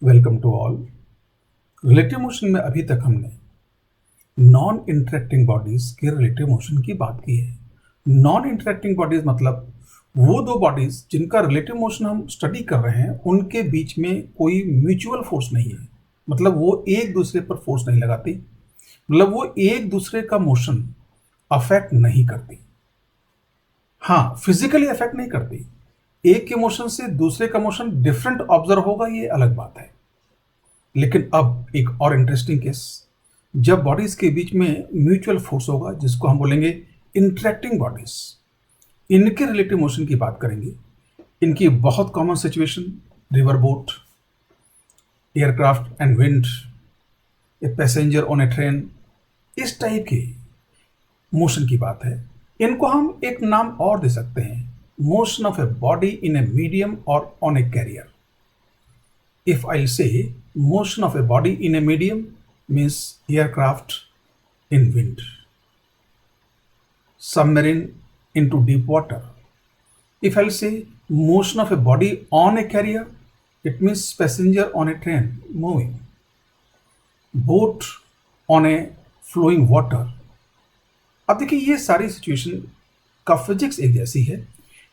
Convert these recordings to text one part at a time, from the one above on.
Welcome to all. Relative motion में अभी तक हमने नॉन इंटरेक्टिंग बॉडीज के रिलेटिव मोशन की बात की है। नॉन इंटरेक्टिंग बॉडीज मतलब वो दो बॉडीज जिनका रिलेटिव मोशन हम स्टडी कर रहे हैं, उनके बीच में कोई म्यूचुअल फोर्स नहीं है। मतलब वो एक दूसरे पर फोर्स नहीं लगाती, मतलब वो एक दूसरे का मोशन अफेक्ट नहीं करती। हाँ, फिजिकली अफेक्ट नहीं करती। एक के मोशन से दूसरे का मोशन डिफरेंट ऑब्जर्व होगा, ये अलग बात है। लेकिन अब एक और इंटरेस्टिंग केस, जब बॉडीज के बीच में म्यूचुअल फोर्स होगा, जिसको हम बोलेंगे इंटरेक्टिंग बॉडीज, इनके रिलेटिव मोशन की बात करेंगे। इनकी बहुत common situation river boat, aircraft and wind, a passenger on A train, इस टाइप के मोशन की बात है। इनको हम एक नाम और दे सकते हैं, motion of a body in a medium और on a carrier. If I say motion of a body in a medium means aircraft in wind, submarine into deep water. If I'll say motion of a body on a carrier, it means passenger on a train moving, boat on a flowing water. अब देखिए, ये सारी situation का physics एक जैसी है।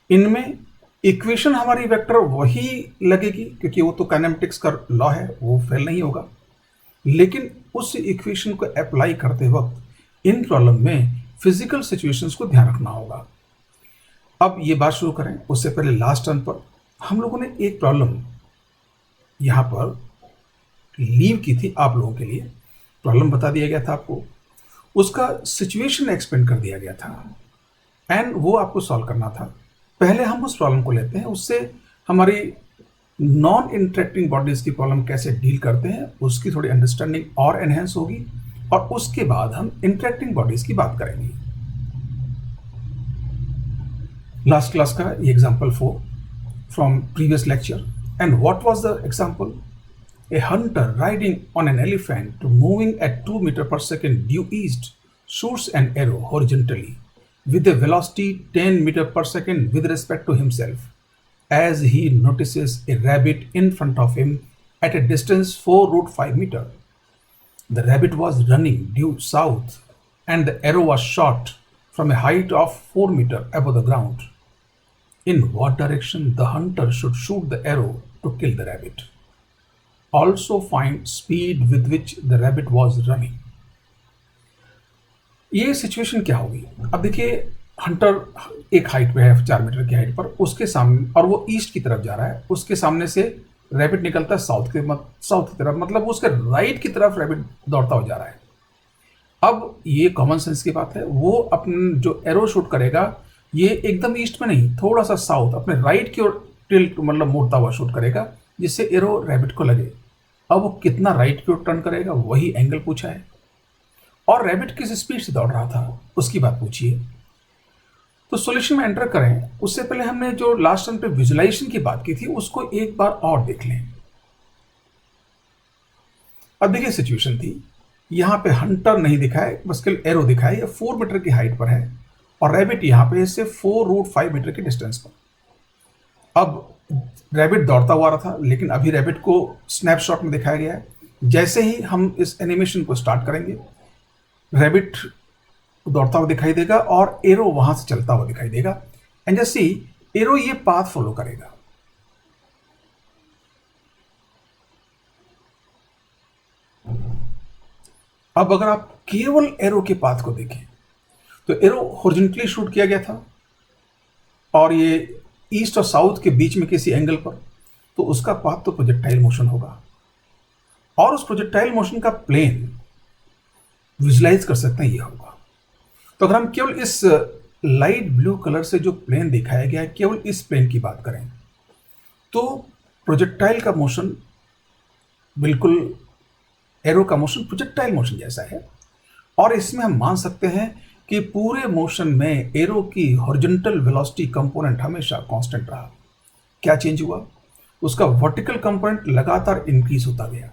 इनमें equation हमारी वेक्टर वही लगेगी, क्योंकि वो तो काइनेमेटिक्स का लॉ है, वो फेल नहीं होगा। लेकिन उस इक्वेशन को अप्लाई करते वक्त इन प्रॉब्लम में फिजिकल सिचुएशंस को ध्यान रखना होगा। अब ये बात शुरू करें उससे पहले लास्ट टर्न पर हम लोगों ने एक प्रॉब्लम यहाँ पर लीव की थी। आप लोगों के लिए प्रॉब्लम बता दिया गया था, आपको उसका सिचुएशन एक्सप्लेन कर दिया गया था एंड वो आपको सॉल्व करना था। पहले हम उस प्रॉब्लम को लेते हैं, उससे हमारी नॉन इंटरेक्टिंग बॉडीज की प्रॉब्लम कैसे डील करते हैं उसकी थोड़ी अंडरस्टैंडिंग और एनहेंस होगी, और उसके बाद हम इंटरेक्टिंग बॉडीज की बात करेंगे। लास्ट क्लास का ये example 4 from previous lecture, and what was the example? A hunter riding on an elephant moving at 2 metre per second due east shoots an arrow horizontally with a velocity 10 meter per second with respect to himself, as he notices a rabbit in front of him at a distance 4√5 meter. The rabbit was running due south and the arrow was shot from a height of 4 meter above the ground. In what direction the hunter should shoot the arrow to kill the rabbit? Also find speed with which the rabbit was running. ये situation क्या होगी? अब देखिए, Hunter एक height पे है, 4 metre की height पर, उसके सामने, और वो ईस्ट की तरफ जा रहा है, उसके सामने से रैबिट निकलता है साउथ की तरफ, मतलब उसके राइट की तरफ रैबिट दौड़ता हुआ जा रहा है। अब ये कॉमन सेंस की बात है, वो अपने जो एरो शूट करेगा ये एकदम ईस्ट में नहीं, थोड़ा सा साउथ, अपने राइट की ओर टिल्ट मतलब मोड़ता हुआ शूट करेगा, जिससे एरो रैबिट को लगे। अब वो कितना राइट की ओर टर्न करेगा, वही एंगल पूछा है, और रैबिट किस स्पीड से दौड़ रहा था उसकी बात पूछिए। तो सॉल्यूशन में एंटर करें उससे पहले हमने जो लास्ट टर्न पे विजुलाइजेशन की बात की थी उसको एक बार और देख लें। अब देखिए, सिचुएशन थी, यहां पे हंटर नहीं दिखा है, बस केवल एरो दिखा है, ये 4 मीटर की हाइट पर है, और रैबिट यहां पे इससे 4√5 मीटर की डिस्टेंस पर। अब रैबिट दौड़ता हुआ रहा था, लेकिन अभी रैबिट को स्नैपशॉट में दिखाया गया है। जैसे ही हम इस एनिमेशन को स्टार्ट करेंगे, रैबिट दौड़ता हुआ दिखाई देगा और एरो वहां से चलता हुआ दिखाई देगा, एंड जस्ट सी, एरो ये पाथ फॉलो करेगा। अब अगर आप केवल एरो के पाथ को देखें तो एरो हॉरिजॉन्टली शूट किया गया था, और ये ईस्ट और साउथ के बीच में किसी एंगल पर, तो उसका पाथ तो प्रोजेक्टाइल मोशन होगा, और उस प्रोजेक्टाइल मोशन का प्लेन विजुलाइज कर सकते हैं ये होगा। तो अगर हम केवल इस लाइट ब्लू कलर से जो प्लेन दिखाया गया है, केवल इस प्लेन की बात करें, तो प्रोजेक्टाइल का मोशन बिल्कुल एरो का मोशन प्रोजेक्टाइल मोशन जैसा है, और इसमें हम मान सकते हैं कि पूरे मोशन में एरो की हॉरिजॉन्टल वेलोसिटी कंपोनेंट हमेशा कांस्टेंट रहा। क्या चेंज हुआ? उसका वर्टिकल कंपोनेंट लगातार इंक्रीज होता गया।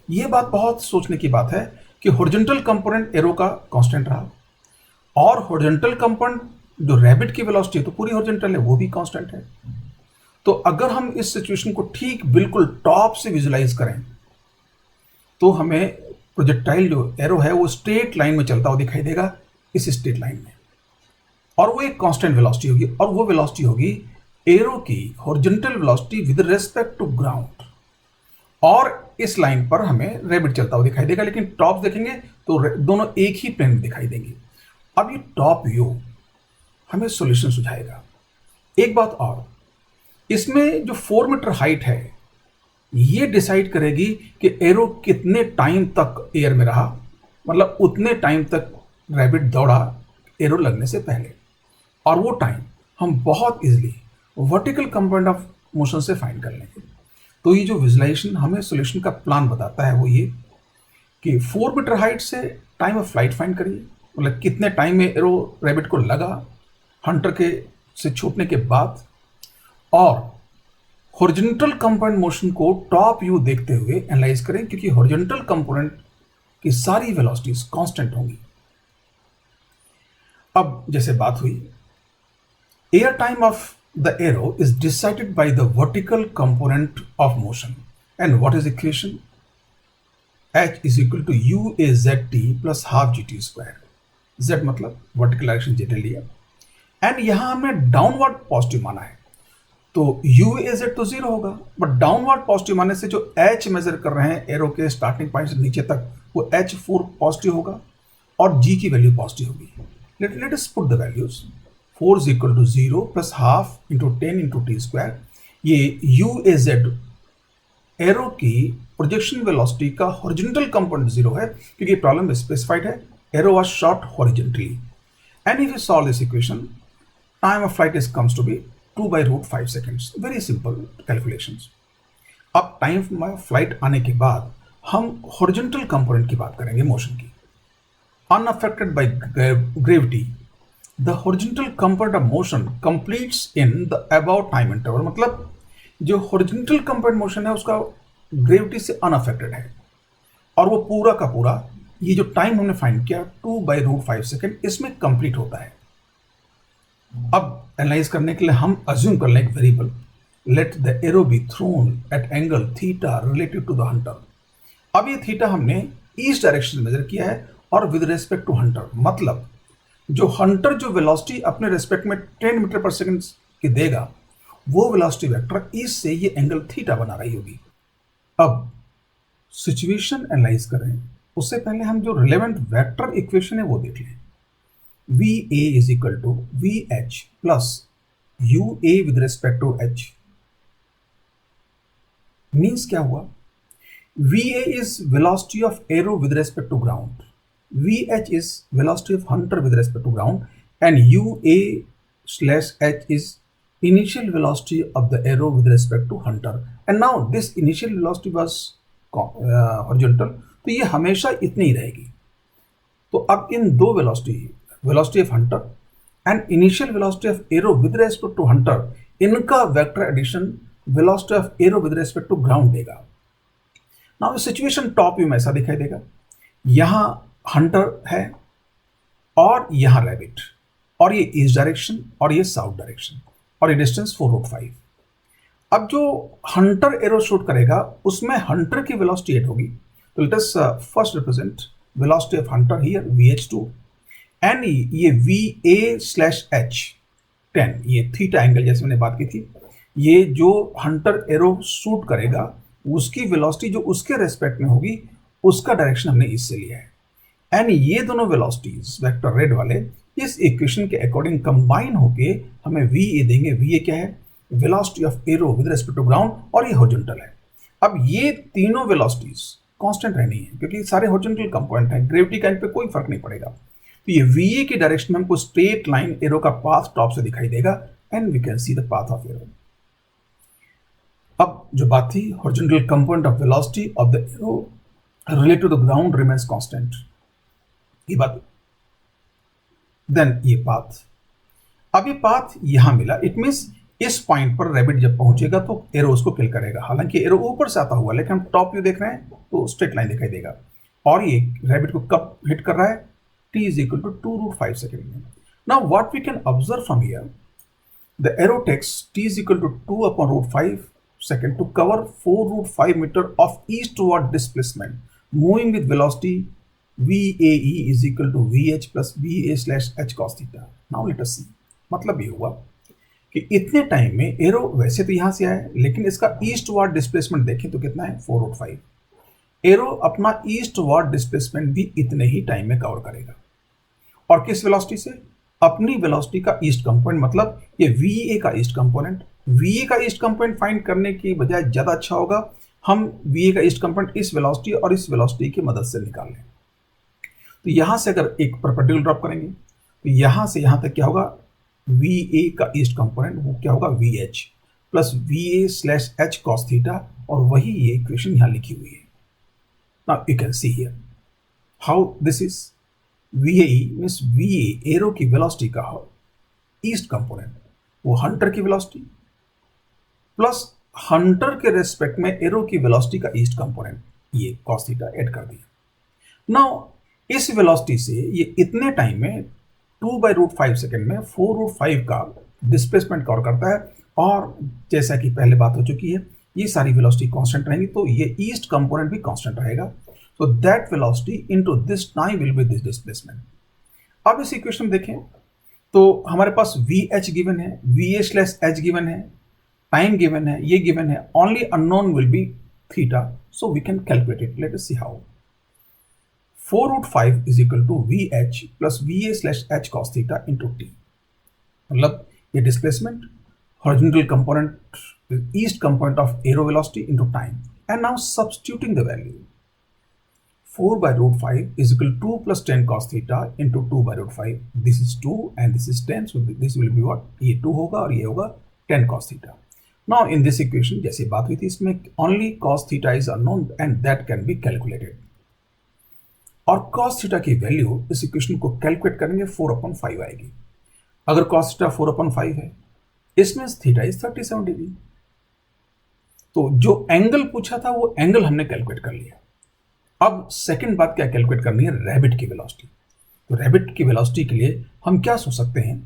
यह बात बहुत सोचने की बात है कि हॉरिजॉन्टल कंपोनेंट एरो का कांस्टेंट रहा, और हॉरिजॉन्टल कंपोनेंट जो रैबिट की वेलोसिटी है तो पूरी हॉरिजॉन्टल है, वो भी कांस्टेंट है। तो अगर हम इस सिचुएशन को ठीक बिल्कुल टॉप से विजुलाइज करें तो हमें प्रोजेक्टाइल जो एरो है वो स्ट्रेट लाइन में चलता हुआ दिखाई देगा, इस स्ट्रेट लाइन में, और वो एक कांस्टेंट वेलोसिटी होगी, और वो वेलोसिटी होगी एरो की horizontal velocity with respect to ground. और इस लाइन पर हमें रैबिट चलता हुआ दिखाई देगा, लेकिन टॉप देखेंगे तो दोनों एक ही प्लेन में दिखाई देंगे। अब ये टॉप व्यू हमें सॉल्यूशन सुझाएगा। एक बात और, इसमें जो 4 मीटर हाइट है ये डिसाइड करेगी कि एरो कितने टाइम तक एयर में रहा, मतलब उतने टाइम तक रैबिट दौड़ा एरो लगने से पहले, और वो टाइम हम बहुत easily vertical component of motion से फाइंड कर लेंगे। तो ये जो विजुलाइजेशन हमें सॉल्यूशन का प्लान बताता है वो ये कि 4 मीटर हाइट से टाइम ऑफ फ्लाइट फाइंड करिए, मतलब कितने टाइम में एरो रैबिट को लगा हंटर के से छूटने के बाद, और हॉरिजॉन्टल कंपोनेंट मोशन को टॉप व्यू देखते हुए एनालाइज करें, क्योंकि हॉरिजॉन्टल कंपोनेंट की सारी वेलोसिटीज कांस्टेंट होंगी। अब जैसे बात हुई, air time of the arrow is decided by the vertical component of motion, and what is equation? h is equal to u a z t plus half g t square. z मतलब vertical direction z लिया, and यहां हमने downward positive माना है, तो u a z तो zero होगा, but downward positive मानने से जो h मेजर कर रहे हैं एरो के स्टार्टिंग पॉइंट से नीचे तक, वो h4 पॉजिटिव होगा और g की वैल्यू पॉजिटिव होगी। Let us put the values. 4 is equal to 0 plus half into 10 into t square। ये u a z एरो की प्रोजेक्शन वेलोसिटी का हॉरिजॉन्टल कंपोनेंट 0 है, क्योंकि प्रॉब्लम में स्पेसिफाइड है arrow was shot horizontally, and if you solve this equation time of flight is comes to be 2/√5 seconds। Very simple calculations. अब time of flight आने के बाद हम हॉरिजॉन्टल कंपोनेंट की बात करेंगे मोशन की। Unaffected by gravity the horizontal component of motion completes in the about time interval, मतलब जो हॉरिजॉन्टल कंपोनेंट मोशन है उसका ग्रेविटी से अनअफेक्टेड है, और वो पूरा का पूरा ये जो टाइम हमने फाइंड किया 2/√5 सेकेंड इसमें कंप्लीट होता है। अब एनालाइज करने के लिए हम अज्यूम कर लें एक variable, let the arrow be thrown at angle theta relative to the hunter. अब ये थीटा हमने ईस्ट डायरेक्शन में मेजर किया है और विद रेस्पेक्ट टू हंटर, मतलब जो हंटर जो वेलोसिटी अपने रेस्पेक्ट में 10 मीटर पर सेकंड की देगा वो वेलोसिटी वेक्टर ईस्ट से ये एंगल थीटा बना रही होगी। अब सिचुएशन एनालाइज करें उससे पहले हम जो रिलेवेंट वेक्टर इक्वेशन है वो देख लें। V A is equal to V H plus u A with respect to H. Means क्या हुआ? V A is velocity of arrow with respect to ground, Vh is velocity of hunter with respect to ground, and UA/h is initial velocity of the arrow with respect to hunter. And now this initial velocity was horizontal, तो ये हमेशा इतनी ही रहेगी। तो अब इन दो velocity of hunter and initial velocity of arrow with respect to hunter, इनका vector addition velocity of arrow with respect to ground देगा। Now सिचुएशन टॉप व्यू में ऐसा दिखाई देगा, यहां हंटर है और यहां रैबिट, और ये ईस्ट डायरेक्शन और ये साउथ डायरेक्शन, और ये डिस्टेंस 4/5। अब जो हंटर एरो शूट करेगा उसमें हंटर की वेलोसिटी 8 होगी, तो let us first represent velocity of Hunter here VH2, and ये VA/H 10, ये थीटा एंगल जैसे मैंने बात की थी, ये जो हंटर एरो शूट करेगा उसकी वेलोसिटी जो उसके रेस्पेक्ट में होगी उसका डायरेक्शन हमने इससे लिया है, एंड ये दोनों वेलोसिटीज वेक्टर रेड वाले इस इक्वेशन के अकॉर्डिंग कंबाइन होके हमें VA देंगे। VA क्या है? Velocity of arrow with respect to ground, और ये हॉरिजॉन्टल है। अब ये तीनों वेलोसिटीज कांस्टेंट रहनी है क्योंकि सारे हॉरिजॉन्टल कंपोनेंट हैं, ग्रेविटी का इन पे कोई फर्क नहीं पड़ेगा। तो ये VA की डायरेक्शन में हमको स्ट्रेट लाइन एरो का पाथ टॉप से दिखाई देगा, and we can see the path of arrow. अब जो बात थी horizontal component of velocity of the arrow related to the ground remains constant, ये बात। देन ये पाथ, अब ये पाथ यहां मिला, इट मींस इस पॉइंट पर रैबिट जब पहुंचेगा तो एरो उसको किल करेगा। हालांकि एरो ऊपर से आता हुआ, लेकिन हम टॉप व्यू देख रहे हैं तो स्ट्रेट लाइन दिखाई देगा, और ये रैबिट को कब हिट कर रहा है? t is equal to 2/5 second में। Now what we can observe from here, The arrow takes t is equal to 2 upon root 5 second to cover 4 root 5 meter of eastward displacement moving with velocity VAE is equal to VH plus VA slash H cos theta. Now let us see. मतलब ये हुआ कि इतने time में arrow वैसे तो यहां से आया है लेकिन इसका ईस्टवर्ड डिस्प्लेसमेंट देखें तो कितना है 4 रूट 5. एरो अपना ईस्टवर्ड डिस्प्लेसमेंट भी इतने ही टाइम में कवर करेगा और किस वेलोसिटी से? अपनी वेलोसिटी का ईस्ट कंपोनेंट, मतलब ये VA का ईस्ट कंपोनेंट. VA का ईस्ट कंपोनेंट फाइंड करने की बजाय ज्यादा अच्छा होगा हम VA का ईस्ट कंपोनेंट इस वेलोसिटी और इस वेलोसिटी की मदद से निकाल लें. तो यहां से अगर एक परपेंडिकुलर ड्रॉप करेंगे तो यहां से यहां तक क्या होगा, VA का ईस्ट कंपोनेंट वो क्या होगा VH plus VA slash H cos theta, और वही ये इक्वेशन यहां लिखी हुई है. Now you can see here how this is VAE means VA arrow की वेलोसिटी का ईस्ट कंपोनेंट वो हंटर की वेलोसिटी प्लस हंटर के रेस्पेक्ट में एरो की वेलोसिटी का ईस्ट कंपोनेंट ये cos थीटा ऐड कर दिया. नाउ इस वेलोसिटी से ये इतने टाइम में 2/√5 सेकेंड में 4√5 का डिस्प्लेसमेंट कवर करता है, और जैसा कि पहले बात हो चुकी है ये सारी वेलोसिटी कांस्टेंट रहेंगी तो ये ईस्ट कंपोनेंट भी कांस्टेंट रहेगा. So that velocity into this time will be this displacement. अब इस इक्वेशन देखें तो हमारे पास VH गिवन है, VA स्लैश H गिवन है, टाइम गिवन है, ये गिवन है, only unknown will be theta, so we can calculate it. Let us see how. 4√5 is equal to VH plus VA slash H cos theta into T. मतलब ये displacement, horizontal component, east component of aero velocity into time. And now substituting the value. 4/√5 is equal to 2 plus 10 cos theta into 2/√5. This is 2 and this is 10. So this will be what? ये 2 होगा और ये होगा 10 cos theta. Now in this equation जैसे बात हुई थी इसमें only cos theta is unknown and that can be calculated. और cos theta की वैल्यू इस इक्वेशन को कैलकुलेट करेंगे 4/5 आएगी. अगर cos theta 4/5 है इसमें theta is 37 डिग्री. तो जो एंगल पूछा था वो एंगल हमने कैलकुलेट कर लिया. अब सेकंड बात क्या कैलकुलेट करनी है, रैबिट की वेलोसिटी. तो रैबिट की वेलोसिटी के लिए हम क्या सोच सकते हैं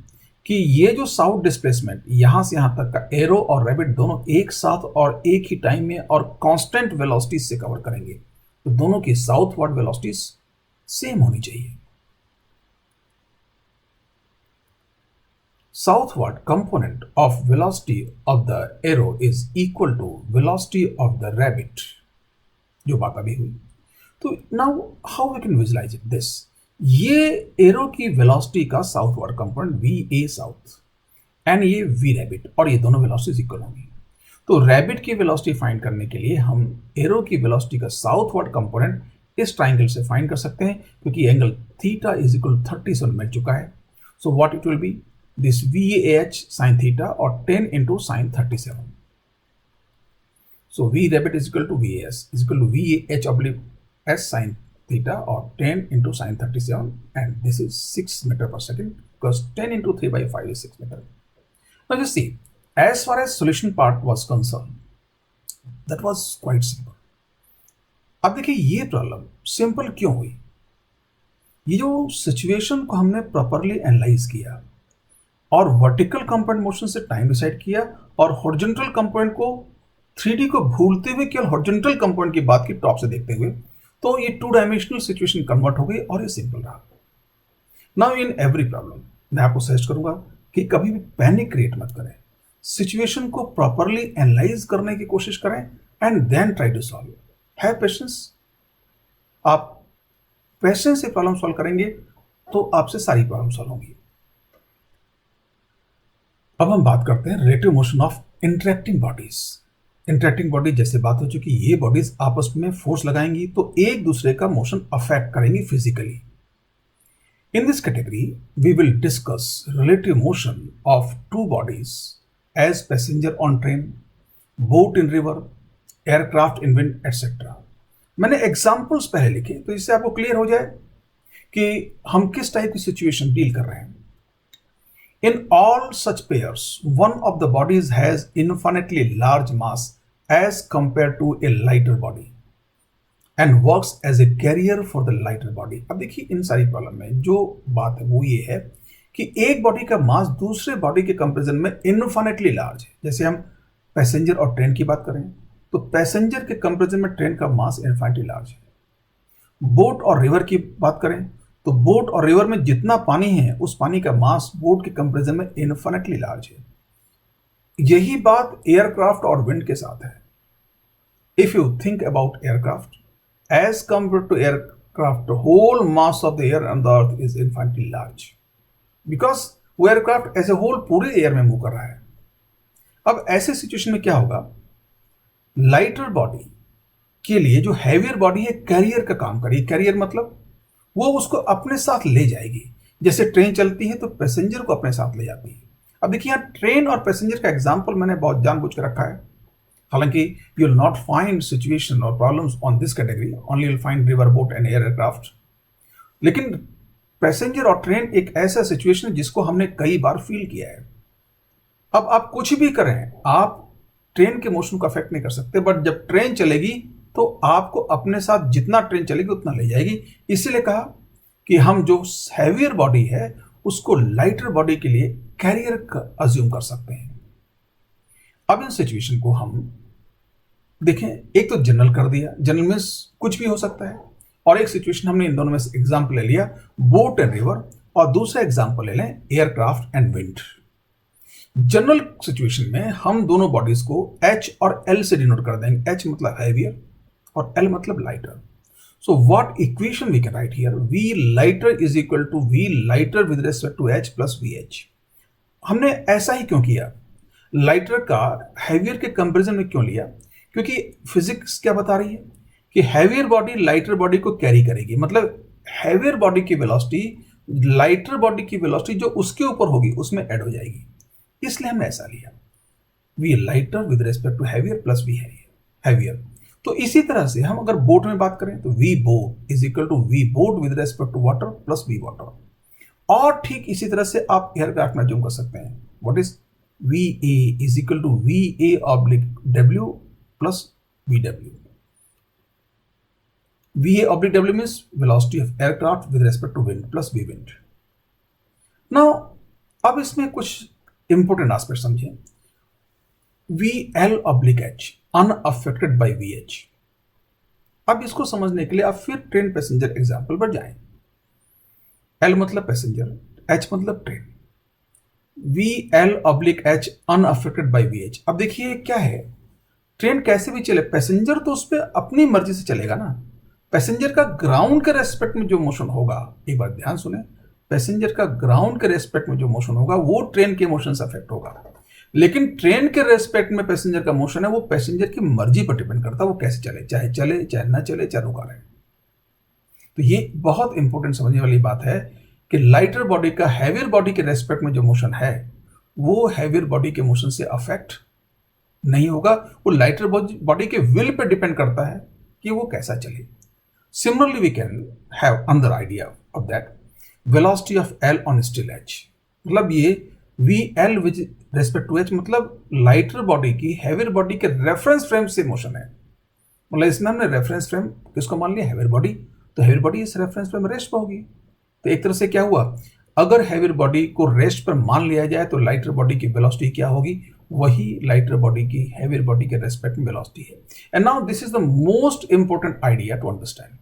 कि ये जो साउथ डिस्प्लेसमेंट यहां से यहां तक का एरो और रैबिट दोनों एक साथ और एक ही टाइम में और कांस्टेंट वेलोसिटी से कवर करेंगे, तो दोनों की साउथवर्ड वेलोसिटीज सेम होनी चाहिए. Southward component of velocity of the arrow is equal to velocity of the rabbit, जो बात अभी हुई. तो now how we can visualize it this, ये एरो की वेलोसिटी का southward component VA south and ये V रैबिट, और ये दोनों वेलोसिटीज इक्वल होंगी. तो रैबिट की वेलोसिटी फाइंड करने के लिए हम एरो की वेलोसिटी का साउथवर्ड कंपोनेंट इस ट्राइंगल से फाइंड कर सकते हैं क्योंकि एंगल थीटा इज इक्वल 30 से मिल चुका है. So what it will be this VAH sin theta और 10 into sin 37. So V rabbit is equal to VAS is equal to VAH oblique S sin theta or 10 into sin 37, and this is 6 meter per second because 10 into 3 by 5 is 6 meter. Now just see, as far as solution part was concerned, that was quite simple. अब देखिए ये problem simple क्यों हुई, ये जो situation को हमने properly analyse किया और वर्टिकल कंपोनेंट मोशन से टाइम डिसाइड किया और हॉरिजॉन्टल कंपोनेंट को 3D को भूलते हुए केवल हॉरिजॉन्टल कंपोनेंट की बात की टॉप से देखते हुए, तो ये 2 डायमेंशनल सिचुएशन कन्वर्ट हो गई और ये सिंपल रहा. नाउ इन एवरी प्रॉब्लम मैं आपको सजेस्ट करूंगा कि कभी भी पैनिक क्रिएट मत करें, सिचुएशन को प्रॉपरली एनालाइज करने की कोशिश करें and then try to solve. Have patience. आप पेशेंस से प्रॉब्लम सॉल्व करेंगे तो आपसे सारी प्रॉब्लम सॉल्व होंगी. अब हम बात करते हैं relative motion of interacting bodies. Interacting body जैसे बात हो चुकी, ये बॉडीज आपस में फोर्स लगाएंगी तो एक दूसरे का मोशन अफेक्ट करेंगी physically. In this category we will discuss relative motion of 2 bodies as passenger on train, boat in river, aircraft in wind etcetera. मैंने एग्जाम्पल्स पहले लिखे तो इससे आपको क्लियर हो जाए कि हम किस टाइप की सिचुएशन डील कर रहे हैं. In all such pairs, one of the bodies has infinitely large mass as compared to a lighter body and works as a carrier for the lighter body. अब देखिए इन सारी प्रॉब्लम में जो बात है वो ये है कि एक बॉडी का मास दूसरे बॉडी के कंपैरिजन में इनफाइनाइटली लार्ज है। जैसे हम पैसेंजर और ट्रेन की बात करें तो पैसेंजर के कंपैरिजन में ट्रेन का मास इनफाइनाइटली लार्ज है। बोट और रिवर की बात करें तो बोट और रिवर में जितना पानी है उस पानी का मास बोट के कंपैरिजन में इनफाइनाइटली लार्ज है। यही बात एयरक्राफ्ट और विंड के साथ है। If you think about aircraft as compare to aircraft, the whole mass of the air on the earth is infinitely large, because वो एयरक्राफ्ट एज ए होल पूरे एयर में मूव कर रहा है। अब ऐसे सिचुएशन में क्या होगा, लाइटर बॉडी के लिए जो हैवियर बॉडी है कैरियर का काम करेगी। कैरियर मतलब वो उसको अपने साथ ले जाएगी। जैसे ट्रेन चलती है तो पैसेंजर को अपने साथ ले जाती है। अब देखिए यहाँ ट्रेन और पैसेंजर का एग्जाम्पल मैंने बहुत जानबूझ के रखा है। हालांकि you will not find situation और problems on this category, only will find river, boat and aircraft. लेकिन पैसेंजर और ट्रेन एक ऐसा सिचुएशन है जिसको हमने कई बार फील किया है। अब आप कुछ भी करें, आप ट्रेन के मोशन को अफेक्ट नहीं कर सकते, बट जब ट्रेन चलेगी तो आपको अपने साथ जितना ट्रेन चलेगी उतना ले जाएगी। इसीलिए कहा कि हम जो हैवियर बॉडी है उसको लाइटर बॉडी के लिए कैरियर अज्यूम कर सकते हैं। अब इन सिचुएशन को हम देखें, एक तो जनरल कर दिया, जनरल मीन्स कुछ भी हो सकता है, और एक सिचुएशन हमने इन दोनों में से एग्जाम्पल ले लिया बोट एंड रिवर, और दूसरा एग्जाम्पल ले लें aircraft and wind. General situation में हम दोनों बॉडीज को H और L से डिनोट कर देंगे। H मतलब हैवियर और L मतलब lighter. So what equation we can write here, V lighter is equal to V lighter with respect to H plus VH। हमने ऐसा ही क्यों किया, लाइटर का हैवियर के कंपैरिजन में क्यों लिया, क्योंकि फिजिक्स क्या बता रही है कि हैवियर बॉडी लाइटर बॉडी को कैरी करेगी। मतलब हैवियर बॉडी की वेलोसिटी लाइटर बॉडी की वेलोसिटी जो उसके ऊपर होगी उसमें ऐड हो जाएगी, इसलिए हमने ऐसा लिया V lighter with respect to heavier plus V heavier. तो इसी तरह से हम अगर बोट में बात करें तो V boat is equal to V boat with respect to water plus V water. और ठीक इसी तरह से आप एयरक्राफ्ट में अज्यूम कर सकते हैं, what is VA is equal to VA oblique W plus VW। VA oblique W means velocity of aircraft with respect to wind plus V wind. Now अब इसमें कुछ इंपोर्टेंट एस्पेक्ट समझें। VL oblique H unaffected by VH। अब इसको समझने के लिए आप फिर ट्रेन पैसेंजर एग्जांपल पर जाएं। L मतलब पैसेंजर, H मतलब train. VL oblique H unaffected by VH। अब देखिए क्या है, ट्रेन कैसे भी चले, पैसेंजर तो उस पर अपनी मर्जी से चलेगा ना। पैसेंजर का ग्राउंड के रेस्पेक्ट में जो मोशन होगा, एक बार ध्यान सुने, पैसेंजर का ग्राउंड के रेस्पेक्ट में जो मोशन होगा वो ट्रेन के मोशन से अफेक्ट होगा। लेकिन ट्रेन के रेस्पेक्ट में पैसेंजर का मोशन है वो पैसेंजर की मर्जी पर डिपेंड करता है, वो कैसे चले, चाहे ना चले, चाहे रुका रहे। तो ये बहुत इंपॉर्टेंट समझने वाली बात है कि लाइटर बॉडी का हैवियर बॉडी के रेस्पेक्ट में जो मोशन है वो हैवियर बॉडी के मोशन से अफेक्ट नहीं होगा, वो लाइटर बॉडी के विल पे डिपेंड करता है कि वो कैसा चले। Similarly we can have another idea of that, velocity of L on still H। मतलब ये VL with respect to H मतलब लाइटर बॉडी की हैवियर बॉडी के रेफरेंस फ्रेम से मोशन है। मतलब इसमें हमने रेफरेंस फ्रेम किसको मान लिया, हैवियर बॉडी, तो हैवियर बॉडी इस रेफरेंस फ्रेम रेस्ट पर होगी। तो एक तरह से क्या हुआ, अगर हैवियर बॉडी को रेस्ट पर मान लिया जाए तो लाइटर बॉडी की वेलोसिटी क्या होगी, वही लाइटर बॉडी की हैवियर बॉडी के रेस्पेक्ट में वेलोसिटी है। And now this is the most important idea to understand.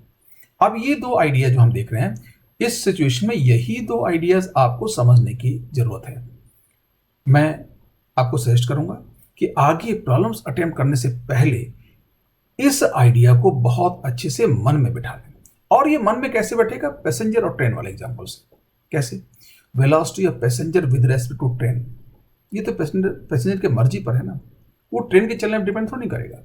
अब ये दो आइडिया जो हम देख रहे हैं, इस सिचुएशन में यही दो आइडियाज आपको समझने की जरूरत है। मैं आपको सजेस्ट करूंगा कि आगे प्रॉब्लम्स अटेम्प्ट करने से पहले इस आइडिया को बहुत अच्छे से मन में बिठा लें। और ये मन में कैसे बैठेगा, पैसेंजर और ट्रेन वाले एग्जांपल से। कैसे, velocity of passenger with respect to train, ये तो पैसेंजर के मर्जी पर है ना, वो ट्रेन के चलने पर डिपेंड थोड़ी नहीं करेगा।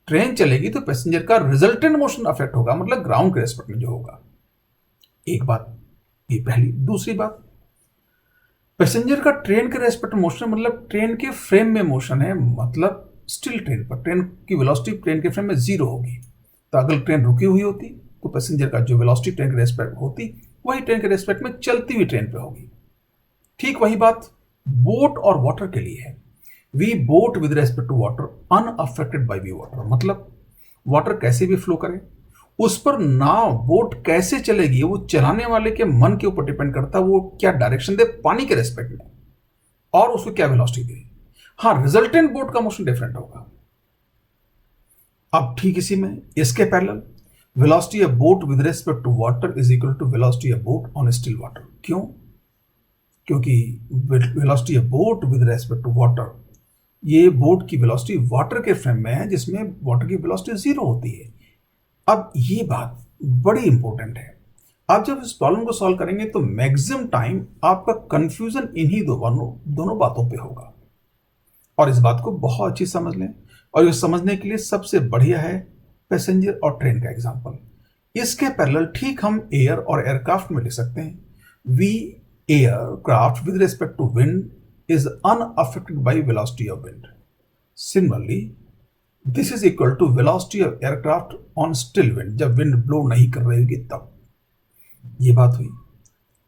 ट्रेन चलेगी तो पैसेंजर का रिजल्टेंट मोशन अफेक्ट होगा, मतलब ग्राउंड के रेस्पेक्ट में जो होगा। एक बात ये पहली। दूसरी बात, पैसेंजर का ट्रेन के रेस्पेक्ट मोशन मतलब ट्रेन के फ्रेम में मोशन है, मतलब स्टिल ट्रेन पर ट्रेन की वेलोसिटी ट्रेन के फ्रेम में 0 होगी। तो अगर ट्रेन रुकी हुई होती तो पैसेंजर का जो वेलोसिटी ट्रेन के रेस्पेक्ट होती वही ट्रेन के रेस्पेक्ट में चलती हुई ट्रेन पे होगी। ठीक वही बात बोट और वाटर के लिए है। V boat with respect to water unaffected by V water, मतलब वाटर कैसे भी फ्लो करे, उस पर नाव बोट कैसे चलेगी वो चलाने वाले के मन के ऊपर डिपेंड करता है, वो क्या डायरेक्शन दे पानी के रेस्पेक्ट में और उसको क्या वेलोसिटी दे। हाँ, रिजल्टेंट बोट का मोशन डिफरेंट होगा। अब ठीक इसी में इसके parallel velocity of boat with respect to water is equal to velocity of boat on still water. क्यों? क्योंकि velocity of boat with respect to water, ये बोट की वेलोसिटी वाटर के फ्रेम में है जिसमें वाटर की वेलोसिटी जीरो होती है। अब ये बात बड़ी इंपॉर्टेंट है। आप जब इस प्रॉब्लम को सॉल्व करेंगे तो मैक्सिमम टाइम आपका कंफ्यूजन इन्हीं दोनों बातों पे होगा, और इस बात को बहुत अच्छी समझ लें। और ये समझने के लिए सबसे बढ़िया है पैसेंजर और ट्रेन का एग्जांपल। इसके पैरेलल ठीक हम एयर और एयरक्राफ्ट में लिख सकते हैं। V aircraft with respect to wind is unaffected by velocity of wind. Similarly, this is equal to velocity of aircraft on still wind, जब wind blow नहीं कर रही होगी तब। ये बात हुई।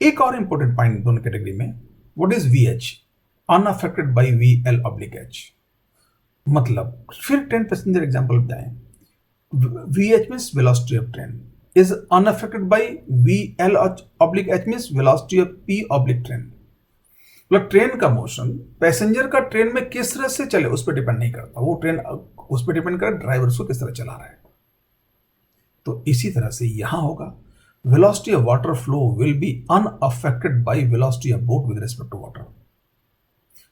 एक और इंपॉर्टेंट पॉइंट दोनों कैटेगरी में, what is VH? Unaffected by VL oblique H। मतलब फिर ट्रेन पैसेंजर एग्जाम्पल बताएं। VH means velocity of train is unaffected by VL oblique H means velocity of P oblique train। मतलब train का motion passenger का train में किस तरह से चले उस पर डिपेंड नहीं करता, वो ट्रेन उस पर डिपेंड कर ड्राइवर को किस तरह चला रहा है। तो इसी तरह से यहां होगा velocity of water flow will be unaffected by velocity of boat with respect to water.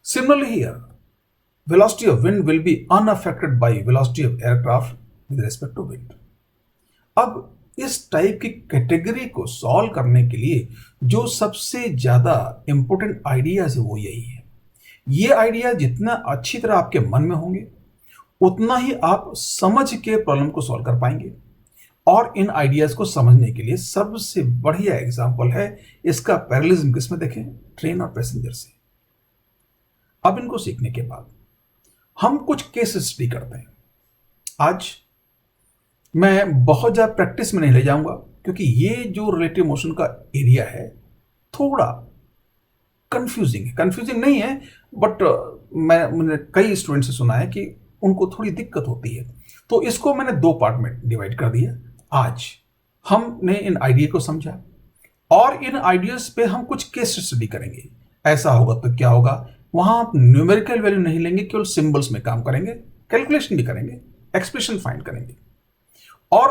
Similarly here velocity of wind will be unaffected by velocity of aircraft with respect to wind. अब इस type की category को solve करने के लिए जो सबसे ज्यादा इंपॉर्टेंट आइडियाज है वो यही है। ये आइडिया जितना अच्छी तरह आपके मन में होंगे उतना ही आप समझ के प्रॉब्लम को सॉल्व कर पाएंगे। और इन आइडियाज को समझने के लिए सबसे बढ़िया एग्जांपल है इसका पैरेललिज्म किसमें देखें, ट्रेन और पैसेंजर से। अब इनको सीखने के बाद हम कुछ केस स्टडी करते हैं। आज मैं बहुत ज्यादा प्रैक्टिस में नहीं ले जाऊंगा क्योंकि ये जो रिलेटिव मोशन का एरिया है थोड़ा कंफ्यूजिंग नहीं है, बट मैंने कई स्टूडेंट से सुना है कि उनको थोड़ी दिक्कत होती है, तो इसको मैंने दो पार्ट में डिवाइड कर दिया। आज हमने इन आइडिया को समझा और इन आइडियाज पे हम कुछ केस स्टडी करेंगे। ऐसा होगा तो क्या होगा, वहां आप न्यूमेरिकल वैल्यू नहीं लेंगे, केवल सिंबल्स में काम करेंगे, कैलकुलेशन भी करेंगे, एक्सप्रेशन फाइंड करेंगे। और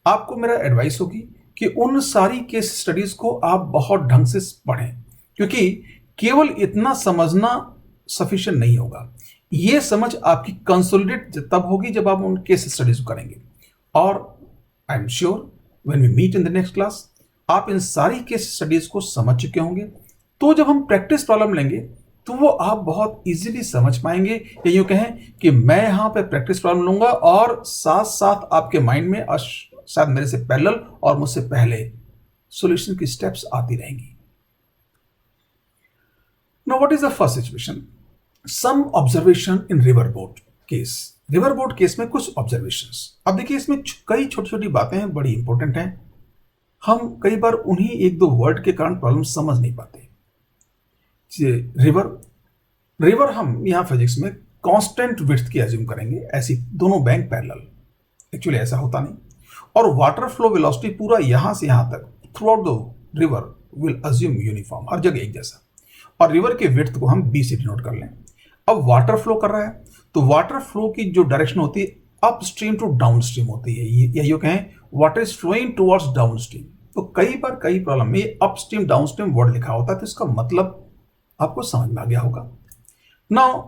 आपको मेरा एडवाइस होगी कि उन सारी केस स्टडीज को आप बहुत ढंग से पढ़ें, क्योंकि केवल इतना समझना सफिशिएंट नहीं होगा। यह समझ आपकी कंसोलिडेट तब होगी जब आप उन केस स्टडीज को करेंगे। और I am sure when we meet in the next class आप इन सारी केस स्टडीज को समझ चुके होंगे। तो जब हम प्रैक्टिस प्रॉब्लम लेंगे तो वो आप बहुत इजीली समझ पाएंगे, या यूं कहें कि मैं यहां पे प्रैक्टिस प्रॉब्लम लूंगा और साथ साथ आपके माइंड में शायद मेरे से पैरेलल और मुझसे पहले सॉल्यूशन की स्टेप्स आती रहेंगी। Now what is the first situation, some observation in river boat case. River boat case में कुछ ऑब्जर्वेशंस। अब देखिए इसमें कई छोटी छोटी बातें हैं, बड़ी इंपॉर्टेंट हैं। हम कई बार उन्हीं एक दो वर्ड के कारण प्रॉब्लम समझ नहीं पाते। रिवर हम यहां फिजिक्स में कांस्टेंट विड्थ की एज्यूम करेंगे, ऐसी दोनों बैंक पैरेलल। एक्चुअली ऐसा होता नहीं। और वाटर फ्लो वेलोसिटी पूरा यहां से यहां तक throughout the river will assume uniform, हर जगह एक जैसा। और रिवर के विड्थ को हम बी से डिनोट कर लें। अब वाटर फ्लो कर रहा है तो वाटर फ्लो की जो डायरेक्शन होती है up stream to down stream होती है, या यूं कहें water is flowing towards down stream. तो कई बार कई प्रॉब्लम में up stream down stream word लिखा होता है, तो इसका मतलब आपको समझ में आ गया होगा। नाउ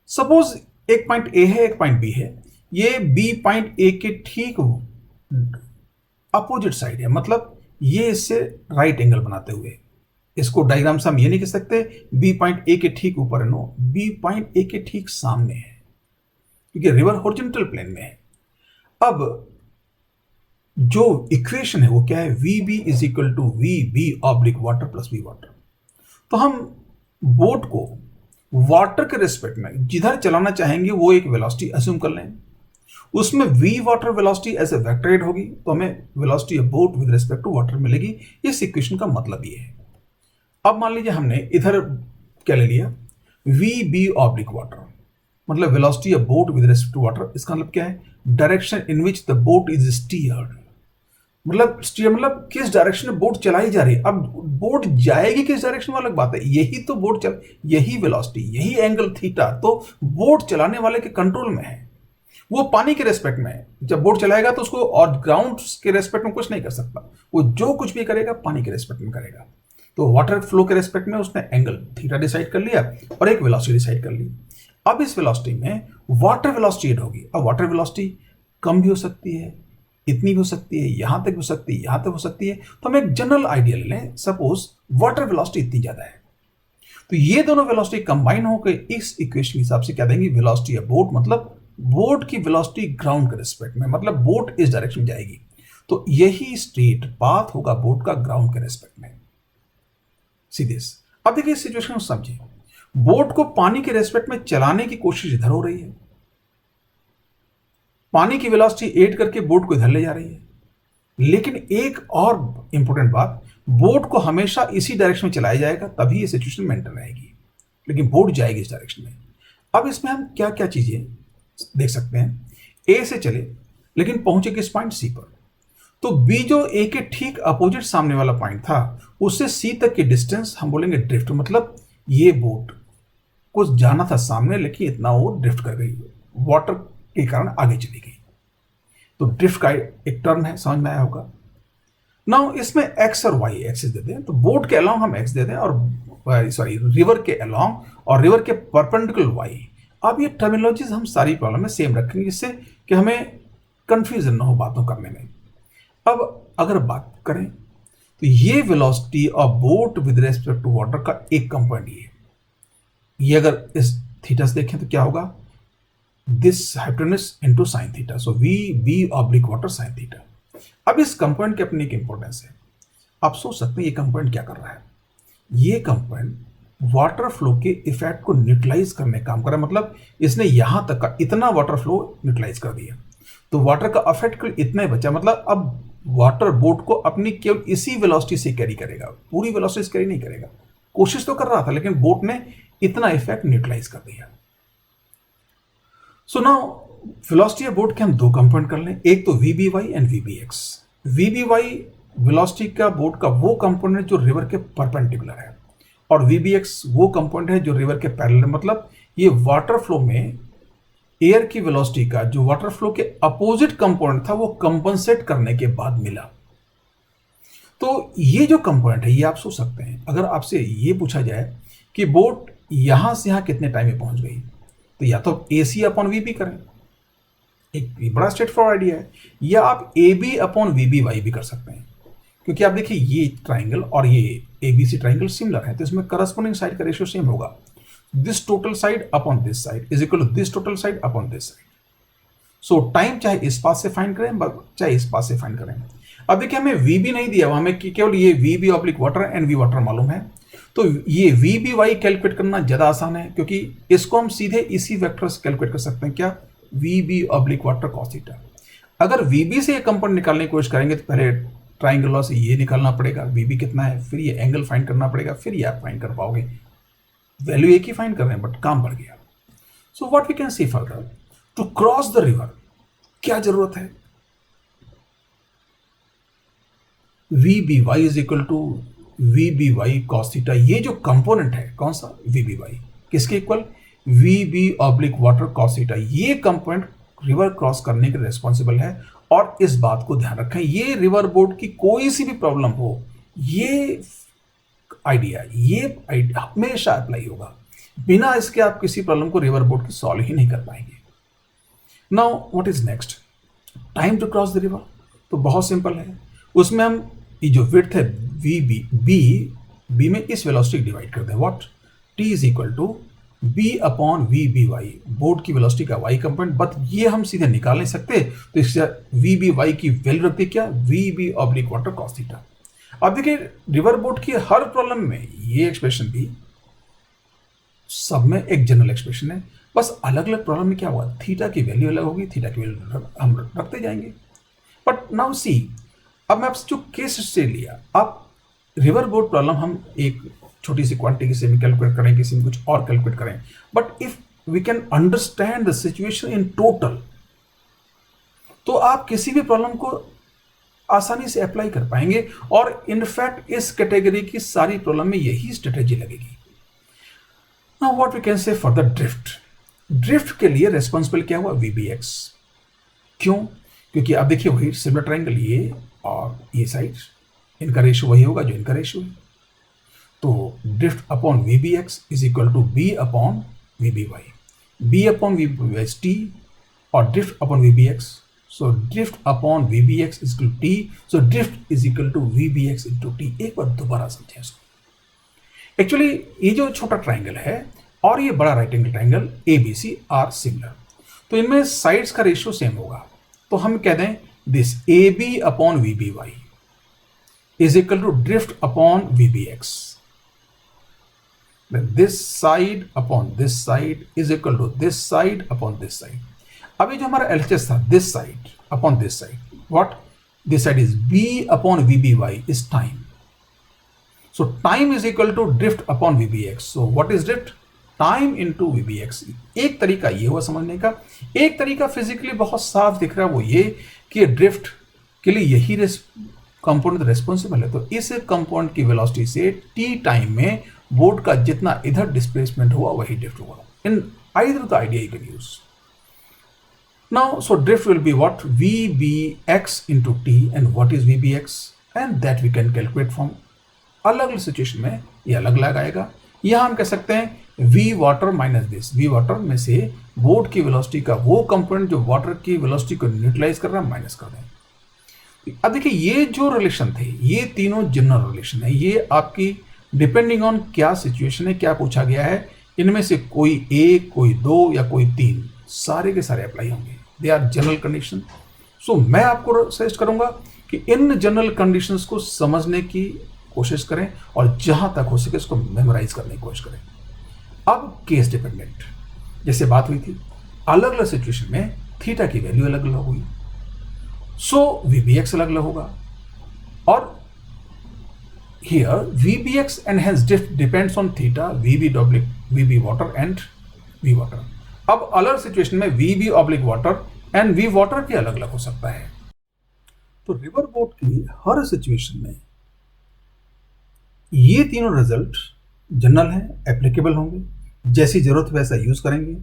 सपोज एक पॉइंट ए है, एक पॉइंट बी है। ये बी पॉइंट ए के ठीक अपोजिट साइड है, मतलब ये इससे राइट एंगल बनाते हुए। इसको डायग्राम से हम ये नहीं कह सकते बी पॉइंट ए के ठीक ऊपर है, नो, बी पॉइंट ए के ठीक सामने है, क्योंकि रिवर हॉरिजॉन्टल प्लेन में है। अब जो इक्वेशन है वो क्या है, V B is equal to V B oblique water plus V water. तो हम बोट को वाटर के रिस्पेक्ट में जिधर चलाना चाहेंगे वो एक वेलोसिटी अज्यूम कर लें, उसमें v water velocity as a vector होगी, तो हमें velocity of boat with respect to water मिलेगी। इस इक्वेशन का मतलब ये है। अब मान लीजिए हमने इधर क्या ले लिया, v b ऑब्लिक वाटर, मतलब velocity of boat with respect to water, इसका मतलब क्या है, direction in which the boat is steered, मतलब स्टीयर मतलब किस डायरेक्शन में बोट चलाई जा रही है। अब बोट जाएगी किस डायरेक्शन में अलग बात है, यही तो बोट चल, यही वेलोसिटी, यही एंगल थीटा तो बोट चलाने वाले के कंट्रोल में है, वो पानी के रेस्पेक्ट में है। जब बोट चलाएगा तो उसको और ग्राउंड के रेस्पेक्ट में कुछ नहीं कर सकता, वो जो कुछ भी करेगा पानी के रेस्पेक्ट में करेगा। तो वाटर फ्लो के रेस्पेक्ट में उसने एंगल थीटा डिसाइड कर लिया और एक वेलोसिटी डिसाइड कर ली। अब इस वेलोसिटी में वाटर वेलोसिटी ऐड होगी। अब वाटर वेलोसिटी कम भी हो सकती है, इतनी भी हो सकती है, यहां तक भी हो सकती है, यहां तक हो सकती है। तो हम एक जनरल आइडिया ले लें, सपोज वाटर वेलोसिटी इतनी ज्यादा है, तो ये दोनों वेलोसिटी कंबाइन होकर इस इक्वेशन के हिसाब से क्या देंगे, वेलोसिटी ऑफ बोट, मतलब बोट की वेलोसिटी ग्राउंड के रिस्पेक्ट में, मतलब बोट इस डायरेक्शन में जाएगी तो यही स्ट्रेट पाथ होगा बोट का ग्राउंड के रिस्पेक्ट में, सीधे। अब देखिए इस सिचुएशन को समझिए, बोट को पानी के रेस्पेक्ट में चलाने की कोशिश इधर हो रही है, पानी की वेलोसिटी ऐड करके बोट को इधर ले जा रही है, लेकिन एक और इंपॉर्टेंट बात, बोट को हमेशा इसी डायरेक्शन में चलाया जाएगा तभी ये सिचुएशन मेंटेन रहेगी, लेकिन बोट जाएगी इस डायरेक्शन में। अब इसमें हम क्या क्या चीजें देख सकते हैं, ए से चले लेकिन पहुंचे किस पॉइंट, सी पर, तो बी जो ए के ठीक अपोजिट सामने वाला पॉइंट था उससे सी तक की डिस्टेंस हम बोलेंगे ड्रिफ्ट, मतलब ये बोट को जाना था सामने लेकिन इतना वो ड्रिफ्ट कर गई, वाटर के कारण आगे चली गई, तो ड्रिफ्ट का एक टर्म है, समझ में आया होगा। नाउ इसमें एक्स और वाई एक्सिस देते हैं, तो बोट के अलोंग हम एक्स देते हैं और सॉरी रिवर के अलोंग और रिवर के परपेंडिकुलर वाई। अब ये टर्मिनोलॉजीज हम सारी प्रॉब्लम में सेम रखेंगे जिससे कि हमें कंफ्यूजन ना हो बातों करने में। अब अगर बात करें तो ये velocity of boat with respect to water का एक कंपोनेंट ये अगर इस थीटा से देखें तो क्या होगा, this hypotenuse into sine theta, so V B oblique water sine theta. अब इस कंपोनेंट की अपनी एक इंपॉर्टेंस है, आप सोच सकते हैं ये कंपोनेंट क्या कर रहा है, ये कंपोनेंट वाटर फ्लो के इफेक्ट को न्यूट्रलाइज करने का काम कर रहा है, मतलब इसने यहां तक का इतना वाटर फ्लो न्यूट्रलाइज कर दिया, तो वाटर का इफेक्ट इतना ही बचा, मतलब अब वाटर बोट को अपनी केवल इसी वेलोसिटी से कैरी करेगा, पूरी वेलोसिटी से कैरी नहीं करेगा, कोशिश तो कर रहा था लेकिन बोट ने इतना इफेक्ट न्यूट्रलाइज कर दिया। So now velocity of boat के हम दो कंपोनेंट कर लें, एक तो V B Y and V B X. V B Y velocity का बोट का वो कंपोनेंट जो रिवर के परपेंडिकुलर है और वी बी एक्स वो कंपोनेंट है जो रिवर के पैरेलल, मतलब ये वाटर फ्लो में एयर की वेलोसिटी का जो वाटर फ्लो के अपोजिट कंपोनेंट था वो कंपनसेट करने के बाद मिला। तो ये जो कंपोनेंट है ये आप सोच सकते हैं, अगर आपसे ये पूछा जाए कि बोट यहां से यहां कितने टाइम में पहुंच गई, तो या तो A C upon V B करें, एक बड़ा स्ट्रेट फॉरवर्ड आइडिया है, या आप A B upon V B Y भी कर सकते हैं, क्योंकि आप देखिए ये ट्राइंगल और ये A B C triangle similar है तो इसमें करस्पॉन्डिंग साइड का रेशियो सेम होगा, this total side upon this side is equal to this total side upon this side. So time चाहे इस पास से फाइंड करें चाहे इस पास से फाइंड करें। अब देखिए हमें वी बी नहीं दिया हुआ, हमें केवल ये V B oblique water and V water मालूम है, तो ये वी बी वाई कैलकुलेट करना ज्यादा आसान है क्योंकि इसको हम सीधे इसी वेक्टर से कैलकुलेट कर सकते हैं, क्या, V B oblique water cos theta. अगर वी बी से ये कंपोनेंट निकालने की कोशिश करेंगे तो पहले ट्राइंगल लॉ से ये निकालना पड़ेगा वी बी कितना है, फिर ये एंगल फाइंड करना पड़ेगा, फिर ये आप फाइंड कर पाओगे, वैल्यू एक ही फाइंड कर रहे हैं बट काम बढ़ गया। So what we can see further, to cross the river क्या जरूरत है, V B Y is equal to V B Y cos theta, ये जो कंपोनेंट है कौन सा, वी बी वाई किसके इक्वल, V B oblique water cos theta, ये कंपोनेंट रिवर क्रॉस करने के रिस्पॉन्सिबल है। और इस बात को ध्यान रखें, ये रिवर बोर्ड की कोई सी भी प्रॉब्लम हो, ये आइडिया हमेशा अप्लाई होगा, बिना इसके आप किसी प्रॉब्लम को रिवर बोर्ड की सॉल्व ही नहीं कर पाएंगे। Now what is next, time to cross the river, तो बहुत सिंपल है, उसमें हम ये जो विड्थ है वी बी में इस वेलोसिटी डिवाइड कर दें, what, t is equal to B upon V B Y, boat की वेलोसिटी का वाई कंपोनेंट, बट ये हम सीधे निकाल नहीं सकते तो इससे वी बी वाई की वैल्यू रखती क्या, V B oblique water cos theta. अब देखिए रिवर बोट की हर प्रॉब्लम में ये एक्सप्रेशन भी सब में एक जनरल एक्सप्रेशन है, बस अलग अलग प्रॉब्लम में क्या हुआ, थीटा की वैल्यू अलग होगी, थीटा की वैल्यू हम रखते जाएंगे। बट नाउ सी, अब मैं आपसे जो केस से लिया, आप रिवर बोट प्रॉब्लम हम एक छोटी सी क्वांटिटी से भी कैलकुलेट करें, किसी में कुछ और कैलकुलेट करें, but if we can understand the situation in total, तो आप किसी भी प्रॉब्लम को आसानी से अप्लाई कर पाएंगे। और इनफैक्ट इस कैटेगरी की सारी प्रॉब्लम में यही स्ट्रेटेजी लगेगी। Now what we can say for the drift. Drift के लिए रेस्पॉन्सिबल क्या हुआ? VBX। क्यों? क्योंकि आप देखिए वही सिमिलर ट्रायंगल, ये और ये साइड, इनका रेशियो वही होगा जो इनका रेशियो है। तो drift upon VBX is equal to B upon VBY। B upon VBY is T और drift upon VBX, so drift upon VBX is equal to T, so drift is equal to VBX into T। एक बार दोबारा समझें इसको। Actually ये जो छोटा triangle है और ये बड़ा right angle triangle ABC are similar, तो इनमें साइड्स का रेशियो सेम होगा। तो हम कह दें this AB upon VBY is equal to drift upon VBX, then this side upon this side is equal to this side upon this side। अभी जो हमारा LHS था, this side upon this side, what? This side is B upon VBY is time, so time is equal to drift upon VBX। So what is drift? Time into VBX। एक तरीका ये हुआ समझने का। एक तरीका फिजिकली बहुत साफ दिख रहा है, वो ये कि ड्रिफ्ट के लिए यही कंपोनेंट रिस्पॉन्सिबल है। तो इस कंपोनेंट की वेलोसिटी से T टाइम में बोर्ड का जितना इधर डिस्प्लेसमेंट हुआ वही ड्रिफ्ट हुआ। In either the idea you can use. Now, so drift will be what? VBX into T, and what is VBX? And that we can calculate from अलग अलग situation में ये अलग अलग आएगा। यह हम कह सकते हैं V water minus this. V water में से बोर्ड की वेलोसिटी का वो कंपोनेंट जो वाटर की वेलोसिटी को न्यूट्रलाइज कर रहा है माइनस कर दें। अब देखिए ये जो रिलेशन थे, ये तीनों जनरल रिलेशन है। ये आपकी डिपेंडिंग ऑन क्या सिचुएशन है, क्या पूछा गया है, इनमें से कोई एक, कोई दो या कोई तीन, सारे के सारे अप्लाई होंगे। They are general condition. So मैं आपको सजेस्ट करूंगा कि इन जनरल कंडीशंस को समझने की कोशिश करें और जहां तक हो सके इसको मेमोराइज करने की कोशिश करें। अब केस डिपेंडेंट, जैसे बात हुई थी, अलग अलग सिचुएशन में थीटा की वैल्यू अलग अलग हुई, सो VBX अलग अलग होगा। और here VBX and hence drift depends on theta, VB water and V water। अब अलग सिचुएशन में VB oblique water and V water भी अलग अलग हो सकता है। तो रिवर बोट की हर सिचुएशन में ये तीनों रिजल्ट जनरल हैं, एप्लीकेबल होंगे। जैसी जरूरत वैसा यूज करेंगे।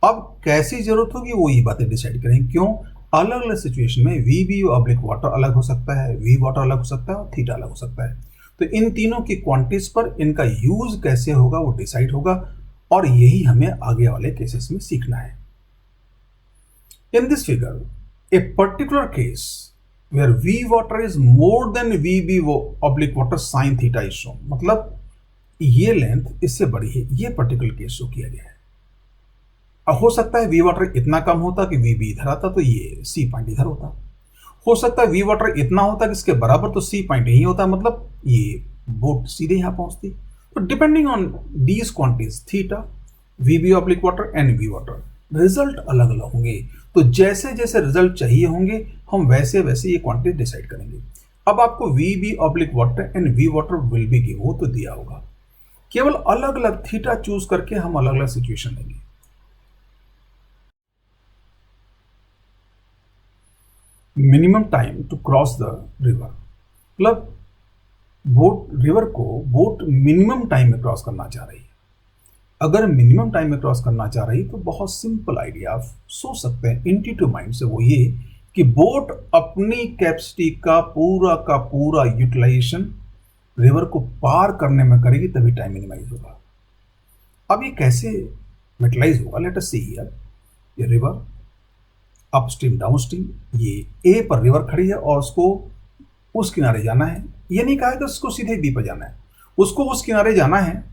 अब कैसी जरूरत होगी वो ये बातें डिसाइड करेंगे। क्यों? अलग अलग सिचुएशन में VB ऑब्लिक वाटर अलग हो सकता है, V वाटर अलग हो सकता है और थीटा अलग हो सकता है। तो इन तीनों की क्वांटिटीज पर इनका यूज कैसे होगा वो डिसाइड होगा, और यही हमें आगे वाले केसेस में सीखना है। In this figure, a particular case where V water is more than VB oblique water sine theta is shown, मतलब ये लेंथ इससे बड़ी है, ये पर्टिकुलर केस शो किया गया है। अब हो सकता है V वाटर इतना कम होता कि VB इधर आता तो ये C पॉइंट इधर होता। हो सकता है V वाटर इतना होता कि इसके बराबर तो C पॉइंट यही होता, मतलब ये बोट सीधे यहां पहुंचती। तो depending on these quantities theta, VB oblique water and V water, result अलग अलग होंगे। तो जैसे जैसे रिजल्ट चाहिए होंगे हम वैसे वैसे ये क्वांटिटी डिसाइड करेंगे। अब आपको VB oblique water and V water will be given, वो तो दिया होगा। केवल अलग अलग थीटा चूज करके हम अलग अलग सिचुएशन लेंगे। Minimum time to cross the river, मतलब रिवर को बोट मिनिमम टाइम में क्रॉस करना चाह रही है। अगर मिनिमम टाइम में क्रॉस करना चाह रही तो बहुत सिंपल आइडिया आप सोच सकते हैं इंट्यूटिव माइंड से, वो ये कि बोट अपनी कैपेसिटी का पूरा यूटिलाइजेशन रिवर को पार करने में करेगी, तभी टाइम मिनिमाइज होगा। अब ये कैसे यूटिलाइज होगा? लेट अस सी हियर, ये रिवर अपस्ट्रीम डाउनस्ट्रीम, ये ए पर रिवर खड़ी है और उसको उस किनारे जाना है। ये नहीं कहा कि उसको सीधे बी पर जाना है, उसको उस किनारे जाना है।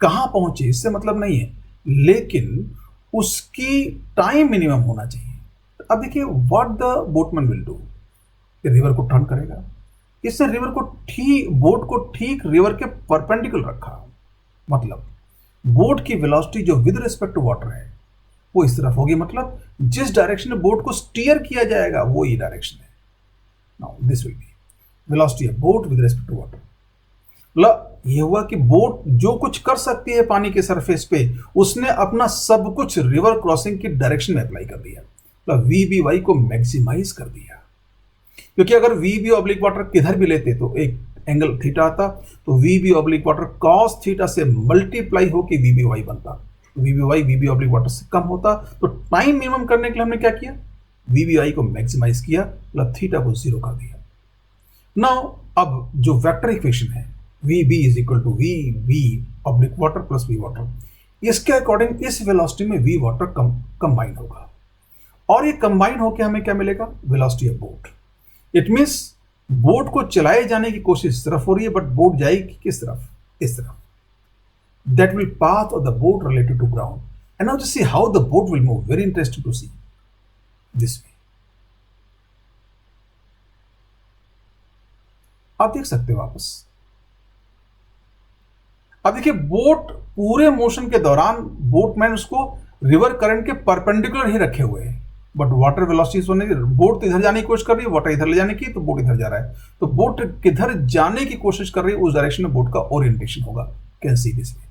कहाँ पहुंचे इससे मतलब नहीं है, लेकिन उसकी टाइम मिनिमम होना चाहिए। अब देखिए what the boatman will do, river को टर्न करेगा। इससे रिवर को बोट को ठीक रिवर के परपेंडिकुलर रखा, मतलब बोट की वेलोसिटी जो विद रिस्पेक्ट टू वाटर है वो इस तरफ होगी, मतलब जिस डायरेक्शन में बोट को स्टीयर किया जाएगा वो ये डायरेक्शन है। Now this will be velocity of boat with respect to water. मतलब ये हुआ कि बोट जो कुछ कर सकती है पानी के सरफेस पे, उसने अपना सब कुछ रिवर क्रॉसिंग की डायरेक्शन में अप्लाई कर दिया, मतलब वी बी वाई को मैक्सिमाइज कर दिया। क्योंकि अगर वी बी ऑब्लिक वाटर किधर भी लेते तो एक एंगल थीटा आता, तो V B oblique water cos theta से मल्टीप्लाई होकर वी बी वाई बनता, V B Y V B oblique water से कम होता। तो टाइम मिनिमम करने के लिए हमने क्या किया, वी बी वाई को मैक्सिमाइज किया, मतलब थीटा को जीरो कर दिया। नाउ अब जो वेक्टर इक्वेशन है V B is equal to V B oblique water plus V water, इसके अकॉर्डिंग इस वेलोसिटी में वी वाटर कंबाइन होगा, और ये कंबाइन होकर हमें क्या मिलेगा, velocity of boat. It means boat को चलाए जाने की कोशिश इस तरफ हो रही है, बट बोट जाएगी किस तरफ, इस तरफ। That will path of the boat related to ground. And now just see how the boat will move, very interesting to see this way. आप देख सकते हो वापस, अब देखिए बोट पूरे मोशन के दौरान बोटमैन उसको रिवर करंट के परपेंडिकुलर ही रखे हुए हैं, बट वाटर वेलोसिटी होने की, बोट तो इधर जाने की कोशिश कर रही है, वाटर इधर ले जाने की, तो बोट इधर जा रहा है, तो बोट किधर जाने की कोशिश कर रही है उस डायरेक्शन में बोट का ओरिएंटेशन होगा। कैन सी दिस वे,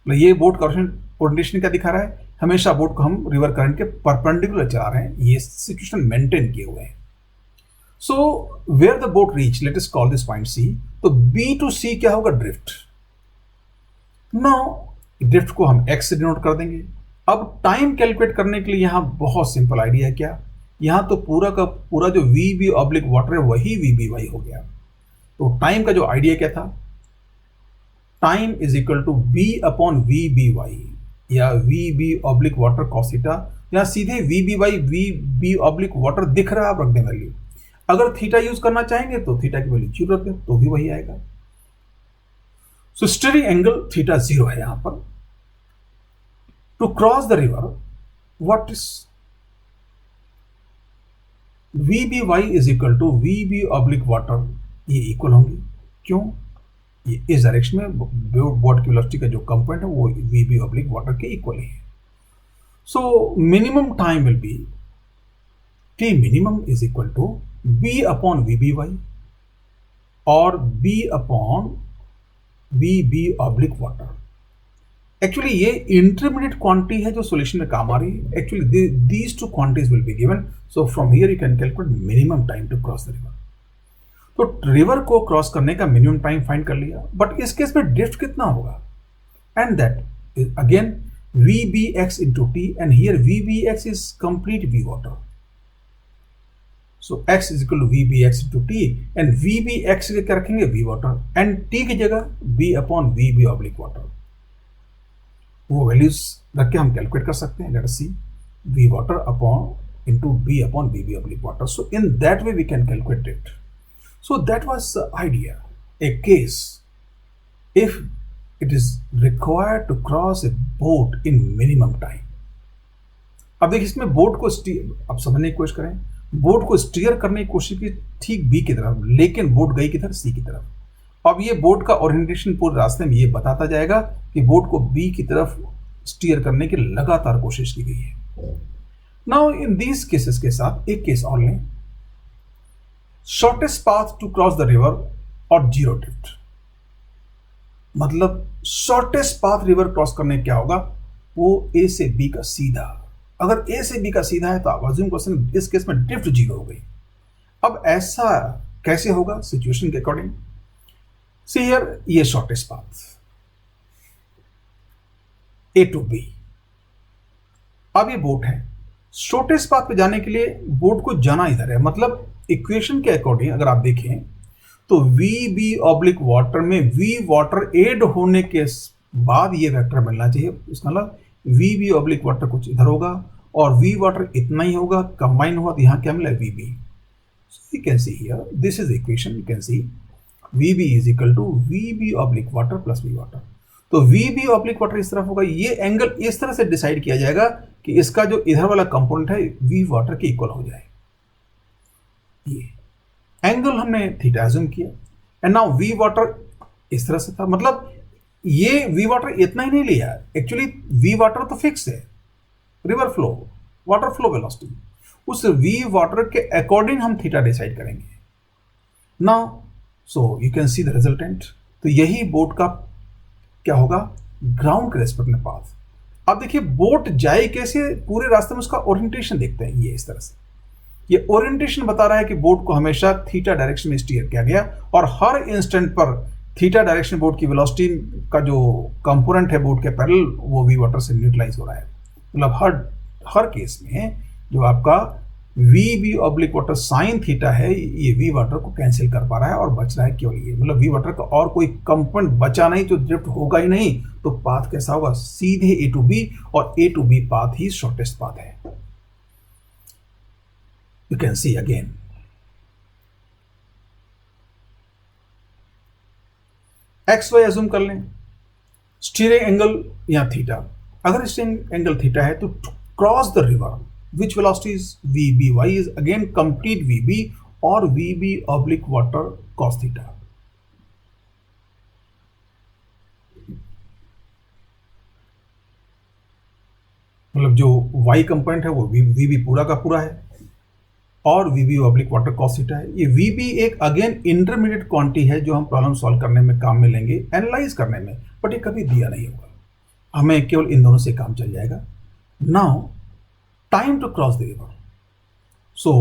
मतलब ये बोट का ओरिएंटेशन क्या दिखा रहा है, हमेशा बोट को हम रिवर करंट के परपेंडिकुलर चला रहे हैं, ये सिचुएशन मेंटेन किए हुए हैं। So where the boat reach, let us call this point C, तो बी टू सी क्या होगा, ड्रिफ्ट। नाउ ड्रिफ्ट को हम एक्स से डिनोट कर देंगे। अब टाइम कैलकुलेट करने के लिए यहां बहुत सिंपल आइडिया है, क्या, यहां तो पूरा का पूरा जो वी बी ऑब्लिक वाटर है वही वी बी वाई हो गया। तो टाइम का जो आइडिया क्या था, time is equal to B upon V B Y, या V B oblique water cos theta, यहां सीधे V B Y V B oblique water दिख रहा है, आप रख दें वैल्यू। अगर थीटा यूज करना चाहेंगे तो थीटा की वैल्यू जीरो रख दें तो भी वही आएगा। So steering angle theta zero है यहां पर। To cross the river what is V B Y is equal to V B oblique water, ये इक्वल होंगे, क्यों, ये इस डायरेक्शन में बोट की वेलोसिटी का जो कंपोनेंट है वो वी बी ऑब्लिक वाटर के इक्वल है। So minimum time will be T minimum is equal to B upon V B Y और B upon V B oblique water. Actually ये इंटरमीडिएट क्वांटिटी है जो सॉल्यूशन में काम आ रही है। Actually these two quantities will be given, so from here you can calculate minimum time to cross the river. तो रिवर को क्रॉस करने का मिनिमम टाइम फाइंड कर लिया, बट इस केस में ड्रिफ्ट कितना होगा, and that is again V B X into T, and here V B X is complete V water. So x is equal to VBX into T, and VBX क्या रखेंगे, V water, and T की जगह B upon VB oblique water। वो values रख के हम calculate कर सकते हैं। Late us C V water upon into B upon VB oblique water। So in that way we can calculate it। So that was the idea, a case if it is required to cross a boat in minimum time। अब देखिए इसमें boat को अब समझने की कोशिश करें, boat को स्टीयर करने की कोशिश की ठीक बी की तरफ, लेकिन बोट गई किधर, सी की तरफ। अब ये बोट का ओरिएंटेशन पूरे रास्ते में ये बताता जाएगा कि बोट को बी की तरफ स्टीयर करने की लगातार कोशिश की गई है। नाउ इन दीज केसेस के साथ एक केस और लें, shortest path to cross the river और जीरो ड्रिफ्ट। मतलब शॉर्टेस्ट पाथ रिवर क्रॉस करने क्या होगा, वो ए से बी का सीधा। अगर ए से बी का सीधा है तो आप अज्यूम क्वेश्चन इस केस में ड्रिफ्ट जीरो हो गई। अब ऐसा कैसे होगा, सिचुएशन के अकॉर्डिंग। सी हियर ये shortest path A to B, अब ये बोट है, शॉर्टेस्ट पाथ पे जाने के लिए बोट को जाना इधर है। मतलब इक्वेशन के अकॉर्डिंग अगर आप देखें तो वी बी ऑब्लिक वाटर में वी वाटर एड होने के बाद ये वेक्टर मिलना चाहिए। इसका मतलब वी बी ऑब्लिक वाटर कुछ इधर होगा और वी वाटर इतना ही होगा, कंबाइन हुआ तो यहां क्या मिला, V B. So you can see here this is equation, you can see V B is equal to V B oblique water plus V water. तो वी बी ऑब्लिक वाटर इस तरफ होगा, ये एंगल इस तरह से डिसाइड किया जाएगा कि इसका जो इधर वाला कंपोनेंट है वी वाटर के इक्वल हो जाए। ये एंगल हमने थीटा अज्यूम किया, एंड नाउ वी वाटर इस तरह से था। मतलब ये वी वाटर इतना ही नहीं लिया, एक्चुअली वी वाटर तो फिक्स है, river flow water flow velocity, उस वी वाटर के अकॉर्डिंग हम थीटा डिसाइड करेंगे। Now so you can see the resultant, तो यही बोट का क्या होगा, ग्राउंड के रेस्पेक्ट में पाथ। अब देखिए बोट जाए कैसे, पूरे रास्ते में उसका ओरिएंटेशन देखते हैं। ये इस तरह से ये ओरिएंटेशन बता रहा है कि बोट को हमेशा थीटा डायरेक्शन में स्टीयर किया गया और हर इंस्टेंट पर थीटा डायरेक्शन बोट की वेलोसिटी का जो कंपोनेंट है बोट के पैरेलल वो वी वाटर से न्यूट्रलाइज हो रहा है। मतलब हर केस में जो आपका V B oblique water sine theta है ये वी वाटर को कैंसिल कर पा रहा है और बच रहा है केवल ये, मतलब वी वाटर का और कोई कंपोनेंट बचा नहीं तो ड्रिफ्ट होगा ही नहीं। तो पाथ कैसा होगा, सीधे ए टू बी, और ए टू बी पाथ ही शॉर्टेस्ट पाथ है। You can see again X Y assume कर लें, स्टीयरिंग एंगल या थीटा। अगर स्टीयरिंग एंगल थीटा है तो cross the river which velocity is vb, y is again complete vb or vb oblique water cos theta। मतलब जो y component है वो vb पूरा का पूरा है और vb oblique water cos theta है। ये vb एक अगेन इंटरमीडिएट क्वांटिटी है जो हम प्रॉब्लम सॉल्व करने में काम में लेंगे, एनालाइज करने में, बट ये कभी दिया नहीं होगा, हमें केवल इन दोनों से काम चल जाएगा। Now time to cross the river, so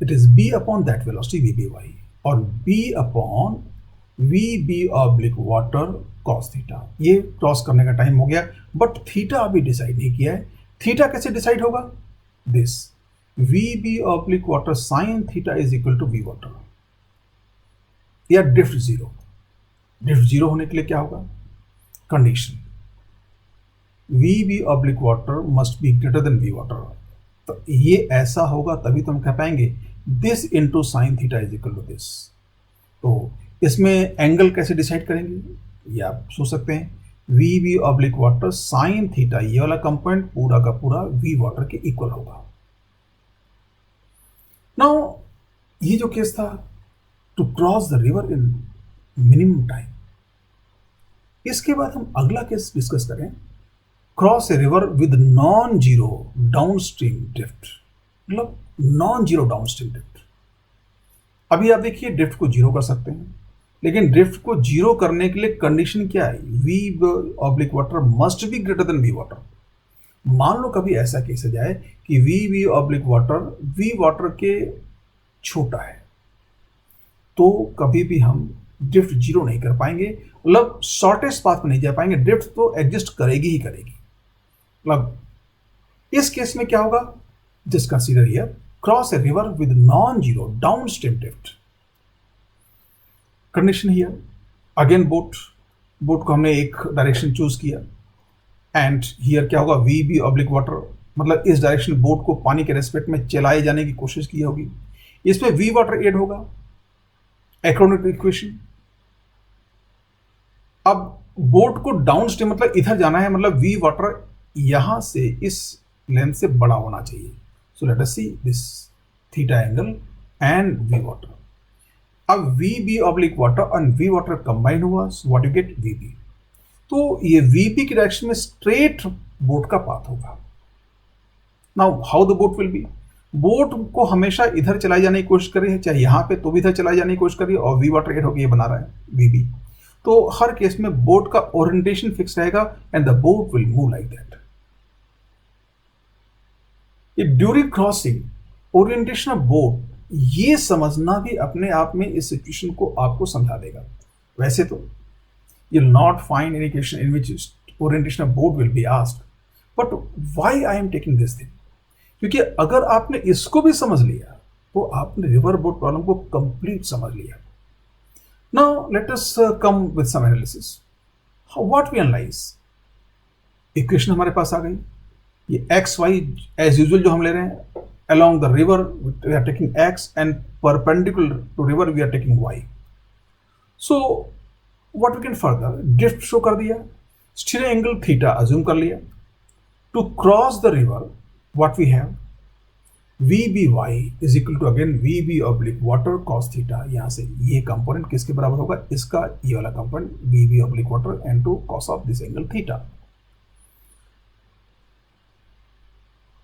it is b upon that velocity vby और b upon vb oblique water cos theta। ये क्रॉस करने का टाइम हो गया, बट थीटा अभी डिसाइड नहीं किया है। थीटा कैसे डिसाइड होगा, this vb oblique water sin theta is equal to v water या ड्रिफ्ट जीरो। ड्रिफ्ट जीरो होने के लिए क्या होगा, condition vb oblique water must be greater than v water। तो ये ऐसा होगा तभी तो हम कह पाएंगे this into sine theta is equal to this. तो इसमें एंगल कैसे डिसाइड करेंगे, ये आप सोच सकते हैं, V B oblique water sine theta, ये वाला कंपोनेंट पूरा का पूरा वी वाटर के इक्वल होगा। नाउ ये जो केस था to cross the river in minimum time, इसके बाद हम अगला केस डिस्कस करें, cross a river with non zero downstream drift. मतलब नॉन जीरो डाउनस्ट्रीम ड्रिफ्ट। अभी आप देखिए ड्रिफ्ट को जीरो कर सकते हैं, लेकिन ड्रिफ्ट को जीरो करने के लिए कंडीशन क्या है, V oblique water must be greater than V water. मान लो कभी ऐसा केस हो जाए कि V oblique water V water के छोटा है, तो कभी भी हम ड्रिफ्ट जीरो नहीं कर पाएंगे, मतलब शॉर्टेस्ट पाथ में नहीं जा पाएंगे, ड्रिफ्ट तो एग्जिस्ट करेगी ही करेगी। मतलब इस केस में क्या होगा, just consider here cross a river with non zero downstream drift. Condition here again boat को हमने एक डायरेक्शन चूज किया एंड हियर क्या होगा, वी बी ऑब्लिक वाटर, मतलब इस डायरेक्शन बोट को पानी के रेस्पेक्ट में चलाए जाने की कोशिश की होगी, इसमें वी वाटर एड होगा अकॉर्डिंग टू इक्वेशन। अब बोट को डाउनस्ट्रीम मतलब इधर जाना है, मतलब वी वाटर यहां से इस लेंथ से बड़ा होना चाहिए। So let us see this theta angle and V water. अब वी बी ऑब्लिक वाटर और वी वाटर कंबाइन हुआ, what you get V B. तो ये वी बी की डायरेक्शन में स्ट्रेट बोट का पाथ होगा। Now how the boat will be, boat को हमेशा इधर चलाई जाने की कोशिश कर रही है, चाहे यहां पे तो भी इधर चलाई जाने की कोशिश कर रही है, और वी वाटर एड होकर ये बना रहा है वी बी। तो हर केस में बोट का ओरिएंटेशन फिक्स रहेगा and the boat will move like that. During crossing orientation of boat, ये समझना भी अपने आप में इस सिचुएशन को आपको समझा देगा। वैसे तो you will not find any question in which orientation of boat will be asked, but why I am taking this thing, क्योंकि अगर आपने इसको भी समझ लिया तो आपने रिवर बोट प्रॉब्लम को कंप्लीट समझ लिया। Now let us come with some analysis. What we analyze? Equation हमारे पास आ गई, ये एक्स वाई एज यूजुअल जो हम ले रहे हैं, along the river we are taking x and perpendicular to river we are taking y. So what we can further, drift show कर दिया, स्टीयरिंग एंगल थीटा अज्यूम कर लिया। To cross the river what we have, VBY is equal to again VB oblique water cos theta। यहां से ये component किसके बराबर होगा, इसका ये वाला component VB oblique water into cos of this angle theta।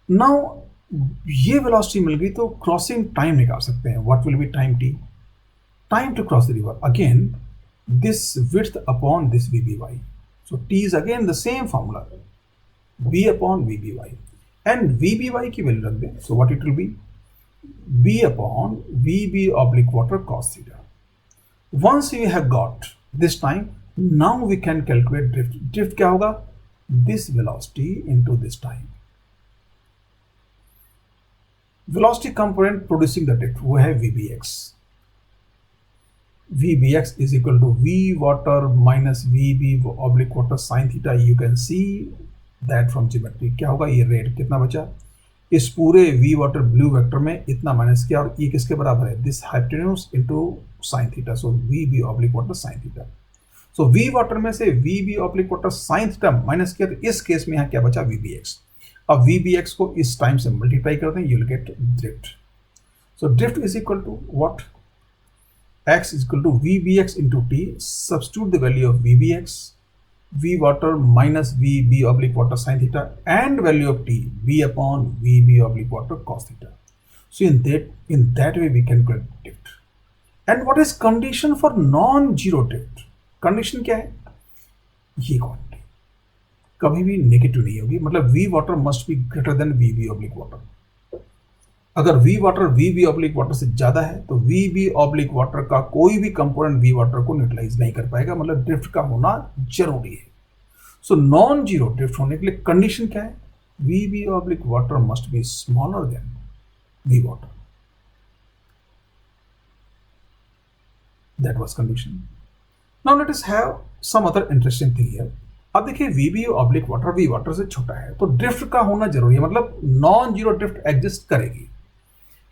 Now ये वेलोसिटी मिल गई तो क्रॉसिंग टाइम निकाल सकते हैं। What will be time t, time to cross the river. Again this width upon this VBY. So T is again the same formula, V upon VBY, and VBY की value रख दें. So what it will be? B upon VB oblique water cos theta. Once we have got this time, now we can calculate drift. Drift क्या होगा? This velocity into this time. Velocity component producing the drift वो है VBX. VBX is equal to V water minus VB oblique water sin theta. You can see that from geometry. क्या होगा? ये rate कितना बचा? इस पूरे V water blue वेक्टर में इतना माइनस किया और ये किसके बराबर है? This hypotenuse into sin theta. So VB oblique water sin theta. So V water में से VB oblique water sin theta minus किया तो इस केस में यहाँ क्या बचा? VBX. अब VBX को इस टाइम से मल्टीप्लाई करते हैं, you'll get drift. So drift is equal to what? X is equal to VBX into T. Substitute the value of VBX, V water minus VB oblique water sin theta, and value of T, B upon VB oblique water cos theta. So in that way we can calculate drift. And what is condition for non-zero drift? Condition क्या है? ये quantity कभी भी negative नहीं होगी, मतलब V water must be greater than VB oblique water. अगर V water VB oblique water से ज्यादा है तो VB oblique water का कोई भी कंपोनेंट V water को न्यूट्रलाइज नहीं कर पाएगा, मतलब ड्रिफ्ट का होना जरूरी है. सो नॉन जीरो ड्रिफ्ट होने के लिए कंडीशन क्या है? VB oblique water must be smaller than V water. That was condition. Now let us have some other interesting thing here. अब देखिए VB oblique water V water से छोटा है तो ड्रिफ्ट का होना जरूरी है, मतलब नॉन जीरो ड्रिफ्ट एग्जिस्ट करेगी.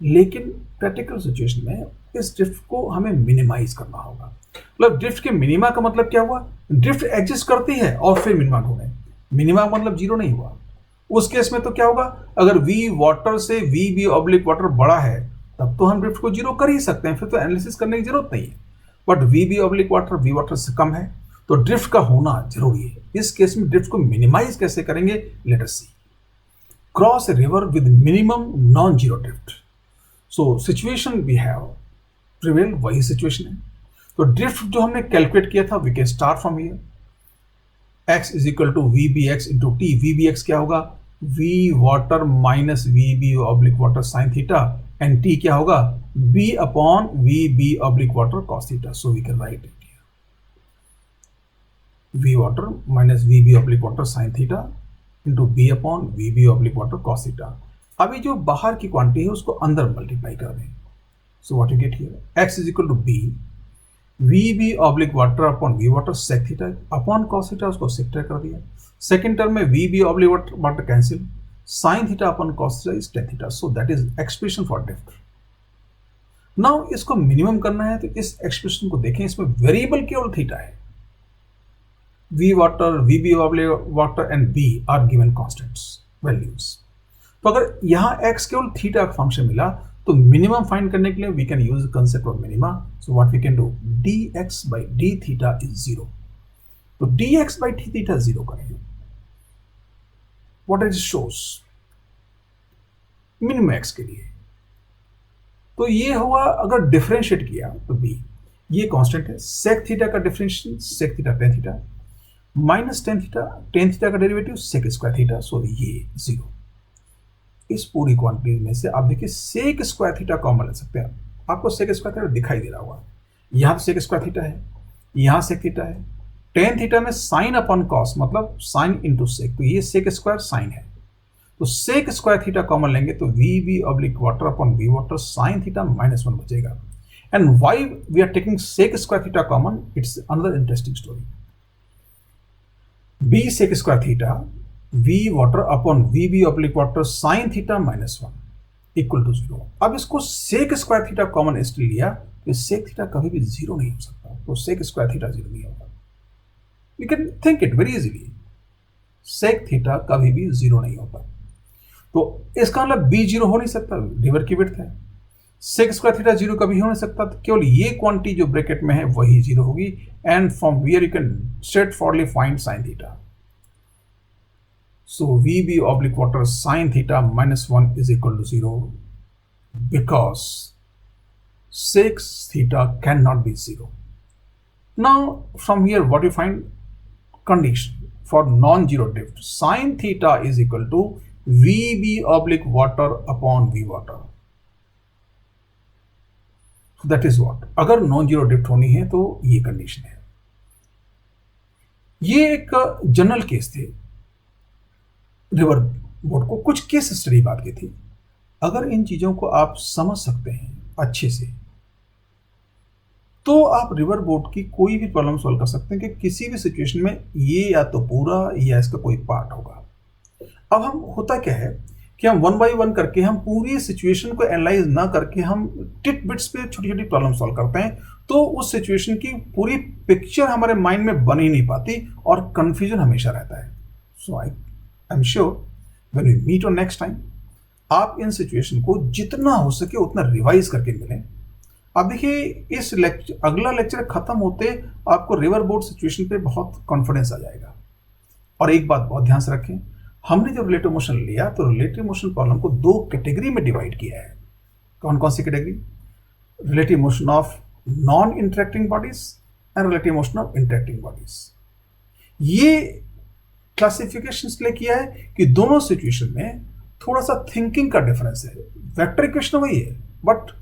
लेकिन प्रैक्टिकल सिचुएशन में इस ड्रिफ्ट को हमें मिनिमाइज करना होगा. मतलब ड्रिफ्ट के मिनिमा का मतलब क्या हुआ? ड्रिफ्ट एग्जिस्ट करती है और फिर मिनिमा ढूंढे. मिनिमा मतलब जीरो नहीं हुआ. उस केस में तो क्या होगा? अगर V वाटर से VB oblique water बड़ा है तब तो हम ड्रिफ्ट को जीरो कर ही सकते हैं, फिर तो एनालिसिस करने की जरूरत नहीं है. But VB oblique water V water से कम है तो ड्रिफ्ट का होना जरूरी है. इस केस में ड्रिफ्ट को मिनिमाइज कैसे करेंगे? Let us see. Cross a river with minimum non zero drift. So situation we have prevail वही सिचुएशन है. तो ड्रिफ्ट जो हमने कैलकुलेट किया था, we can start from here. x is equal to VBX into T. VBX क्या होगा? V water minus VB oblique water sin theta, and T क्या होगा? B upon VB oblique water cos theta. So we can write it. V water minus VB oblique water sin theta into B upon VB oblique water cos theta. अभी जो बाहर की quantity है उसको अंदर multiply कर दें. So what you get here? X is equal to B VB oblique water upon V water sec theta upon cos theta, उसको sec theta कर दिया. सेकेंड टर्म में VB oblique water cancel, sin theta upon cos theta is tan theta. So that is expression for drift. Now इसको minimum करना है तो इस expression को देखें, इसमें वेरिएबल केवल थीटा है. V water, VB oblique water and B are given constants values. तो अगर यहाँ x केवल थीटा का फंक्शन मिला तो मिनिमम फाइंड करने के लिए we can use concept of minima. So what we can do? dx by d theta is 0. तो dx by d theta 0 करेंगे. What it shows? Minimum x के लिए. तो ये हुआ अगर डिफरेंशिएट किया तो b. ये कांस्टेंट है. sec थीटा का differentiation sec theta tan theta minus tan theta का डेरिवेटिव sec स्क्वायर थीटा. सो ये 0. इस पूरी क्वांटिटी में से आप देखिए sec स्क्वायर थीटा कॉमन ले सकते हैं. आपको sec स्क्वायर थीटा दिखाई दे रहा होगा. यहाँ sec स्क्वायर थीटा है, यहाँ sec थीटा है. tan थीटा में sin अपॉन cos मतलब sin इंटू sec, तो ये sec स्क्वायर sin है. तो sec स्क्वायर थीटा कॉमन लेंगे तो VB oblique water upon V water sin theta minus 1 बचेगा. And why we are taking sec square theta common? It's another interesting story. B sec square theta V water upon VB oblique water sin theta minus 1 equal to 0. अब इसको sec square theta common इसलिए लिया कि sec theta कभी भी 0 नहीं हो सकता. तो sec स्क्वायर थीटा 0 नहीं होगा. You can think it very easily. sec theta कभी भी 0 नहीं होता. तो इसका मतलब B 0 हो नहीं सकता, रिवर की विड्थ है. sec स्क्वायर थीटा 0 कभी हो नहीं सकता, तो केवल ये क्वांटिटी जो ब्रैकेट में है वही 0 होगी. And from here you can straightforwardly find sin theta. So VB oblique water sin theta minus 1 is equal to 0 because sec theta cannot be 0. Now, from here, what you find condition for non-zero drift, sine theta is equal to Vb oblique water upon V water. So that is what, अगर non zero drift होनी है तो ये condition है. ये एक general case थे, river boat को कुछ केस स्टडी बात की थी. अगर इन चीजों को आप समझ सकते हैं अच्छे से तो आप रिवर बोट की कोई भी प्रॉब्लम सॉल्व कर सकते हैं कि किसी भी सिचुएशन में ये या तो पूरा या इसका कोई पार्ट होगा. अब हम होता क्या है कि हम वन बाय वन करके हम पूरी सिचुएशन को एनालाइज ना करके हम टिट बिट्स पे छोटी छोटी प्रॉब्लम सॉल्व करते हैं, तो उस सिचुएशन की पूरी पिक्चर हमारे माइंड में बन ही नहीं पाती और कंफ्यूजन हमेशा रहता है. So I am sure when we meet on next time आप इन सिचुएशन को जितना हो सके उतना रिवाइज करके मिलें. अब देखिए इस लेक्चर, अगला लेक्चर खत्म होते आपको रिवर बोट सिचुएशन पे बहुत कॉन्फिडेंस आ जाएगा. और एक बात बहुत ध्यान से रखें, हमने जब रिलेटिव मोशन लिया तो रिलेटिव मोशन प्रॉब्लम को दो कैटेगरी में डिवाइड किया है. कौन कौन सी category? Relative motion of non interacting bodies and relative motion of interacting bodies. ये क्लासिफिकेशन इसलिए किया है कि दोनों सिचुएशन में थोड़ा सा थिंकिंग का डिफरेंस है. वेक्टर इक्वेशन वही है, बट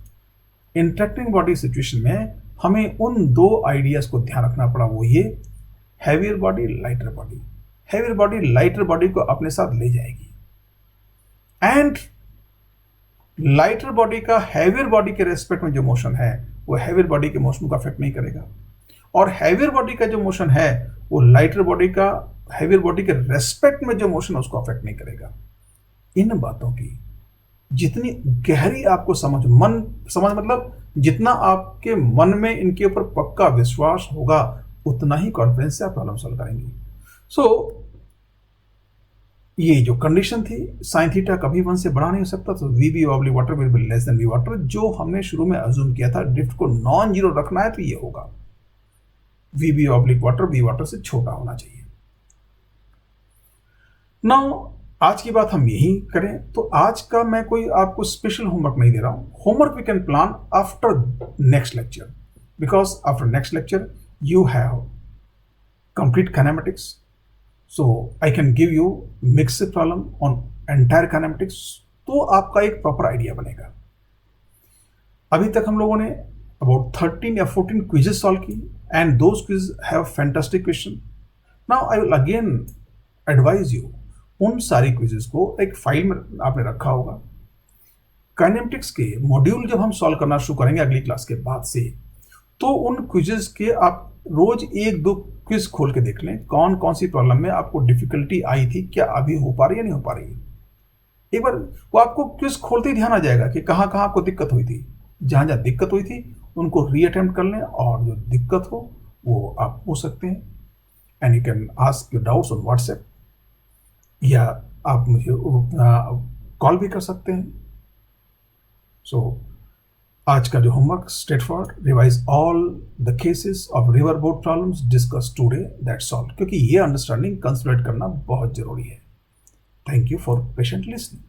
इंटरेक्टिंग बॉडी सिचुएशन में हमें उन दो आइडियाज को ध्यान रखना पड़ा. वो ये heavier body, lighter body. Heavier body lighter body को अपने साथ ले जाएगी एंड लाइटर बॉडी का हैवियर बॉडी के रेस्पेक्ट में जो मोशन है वो हैवियर बॉडी के मोशन को अफेक्ट नहीं करेगा, और हैवियर बॉडी का जो मोशन है वो लाइटर बॉडी का हैवियर बॉडी के रेस्पेक्ट में जो मोशन है उसको अफेक्ट नहीं करेगा. इन बातों की जितनी गहरी आपको समझ मतलब जितना आपके मन में इनके ऊपर पक्का विश्वास होगा उतना ही कॉन्फिडेंस से आप प्रॉब्लम सॉल्व करेंगे. सो ये जो कंडीशन थी साइन थीटा कभी वन से बड़ा नहीं हो सकता, तो V B oblique water will be less than V water. जो हमने शुरू में अज्यूम किया था ड्रिफ्ट को नॉन जीरो रखना है तो ये होगा V B oblique water V water से छोटा होना चाहिए. नाउ आज की बात हम यही करें, तो आज का मैं कोई आपको स्पेशल होमवर्क नहीं दे रहा हूं. Homework we can plan after next lecture, because after next lecture you have complete kinematics, so I can give you mixed problem on entire kinematics, तो आपका एक प्रॉपर आइडिया बनेगा. अभी तक हम लोगों ने about 13 या 14 क्विजेस सॉल्व की and those quiz have fantastic question. Now I will again advise you, उन सारी क्विजेस को एक फाइल में आपने रखा होगा. काइनेमेटिक्स के मॉड्यूल जब हम सॉल्व करना शुरू करेंगे अगली क्लास के बाद से, तो उन क्विजेस के आप रोज एक दो क्विज खोल के देख लें कौन कौन सी प्रॉब्लम में आपको डिफिकल्टी आई थी, क्या अभी हो पा रही है नहीं हो पा रही है. एक बार वो आपको क्विज खोलते ही ध्यान आ जाएगा कि कहाँ कहाँ आपको दिक्कत हुई थी. जहाँ जहाँ दिक्कत हुई थी उनको रीअटेम्प्ट कर लें और जो दिक्कत हो वो आप पूछ सकते हैं. And you can ask your doubts on WhatsApp या आप मुझे कॉल भी कर सकते हैं. सो आज का जो homework straight forward, revise all the cases of river boat problems discuss today, that's all. क्योंकि ये अंडरस्टैंडिंग कंसोलिडेट करना बहुत जरूरी है. Thank you for patient listening.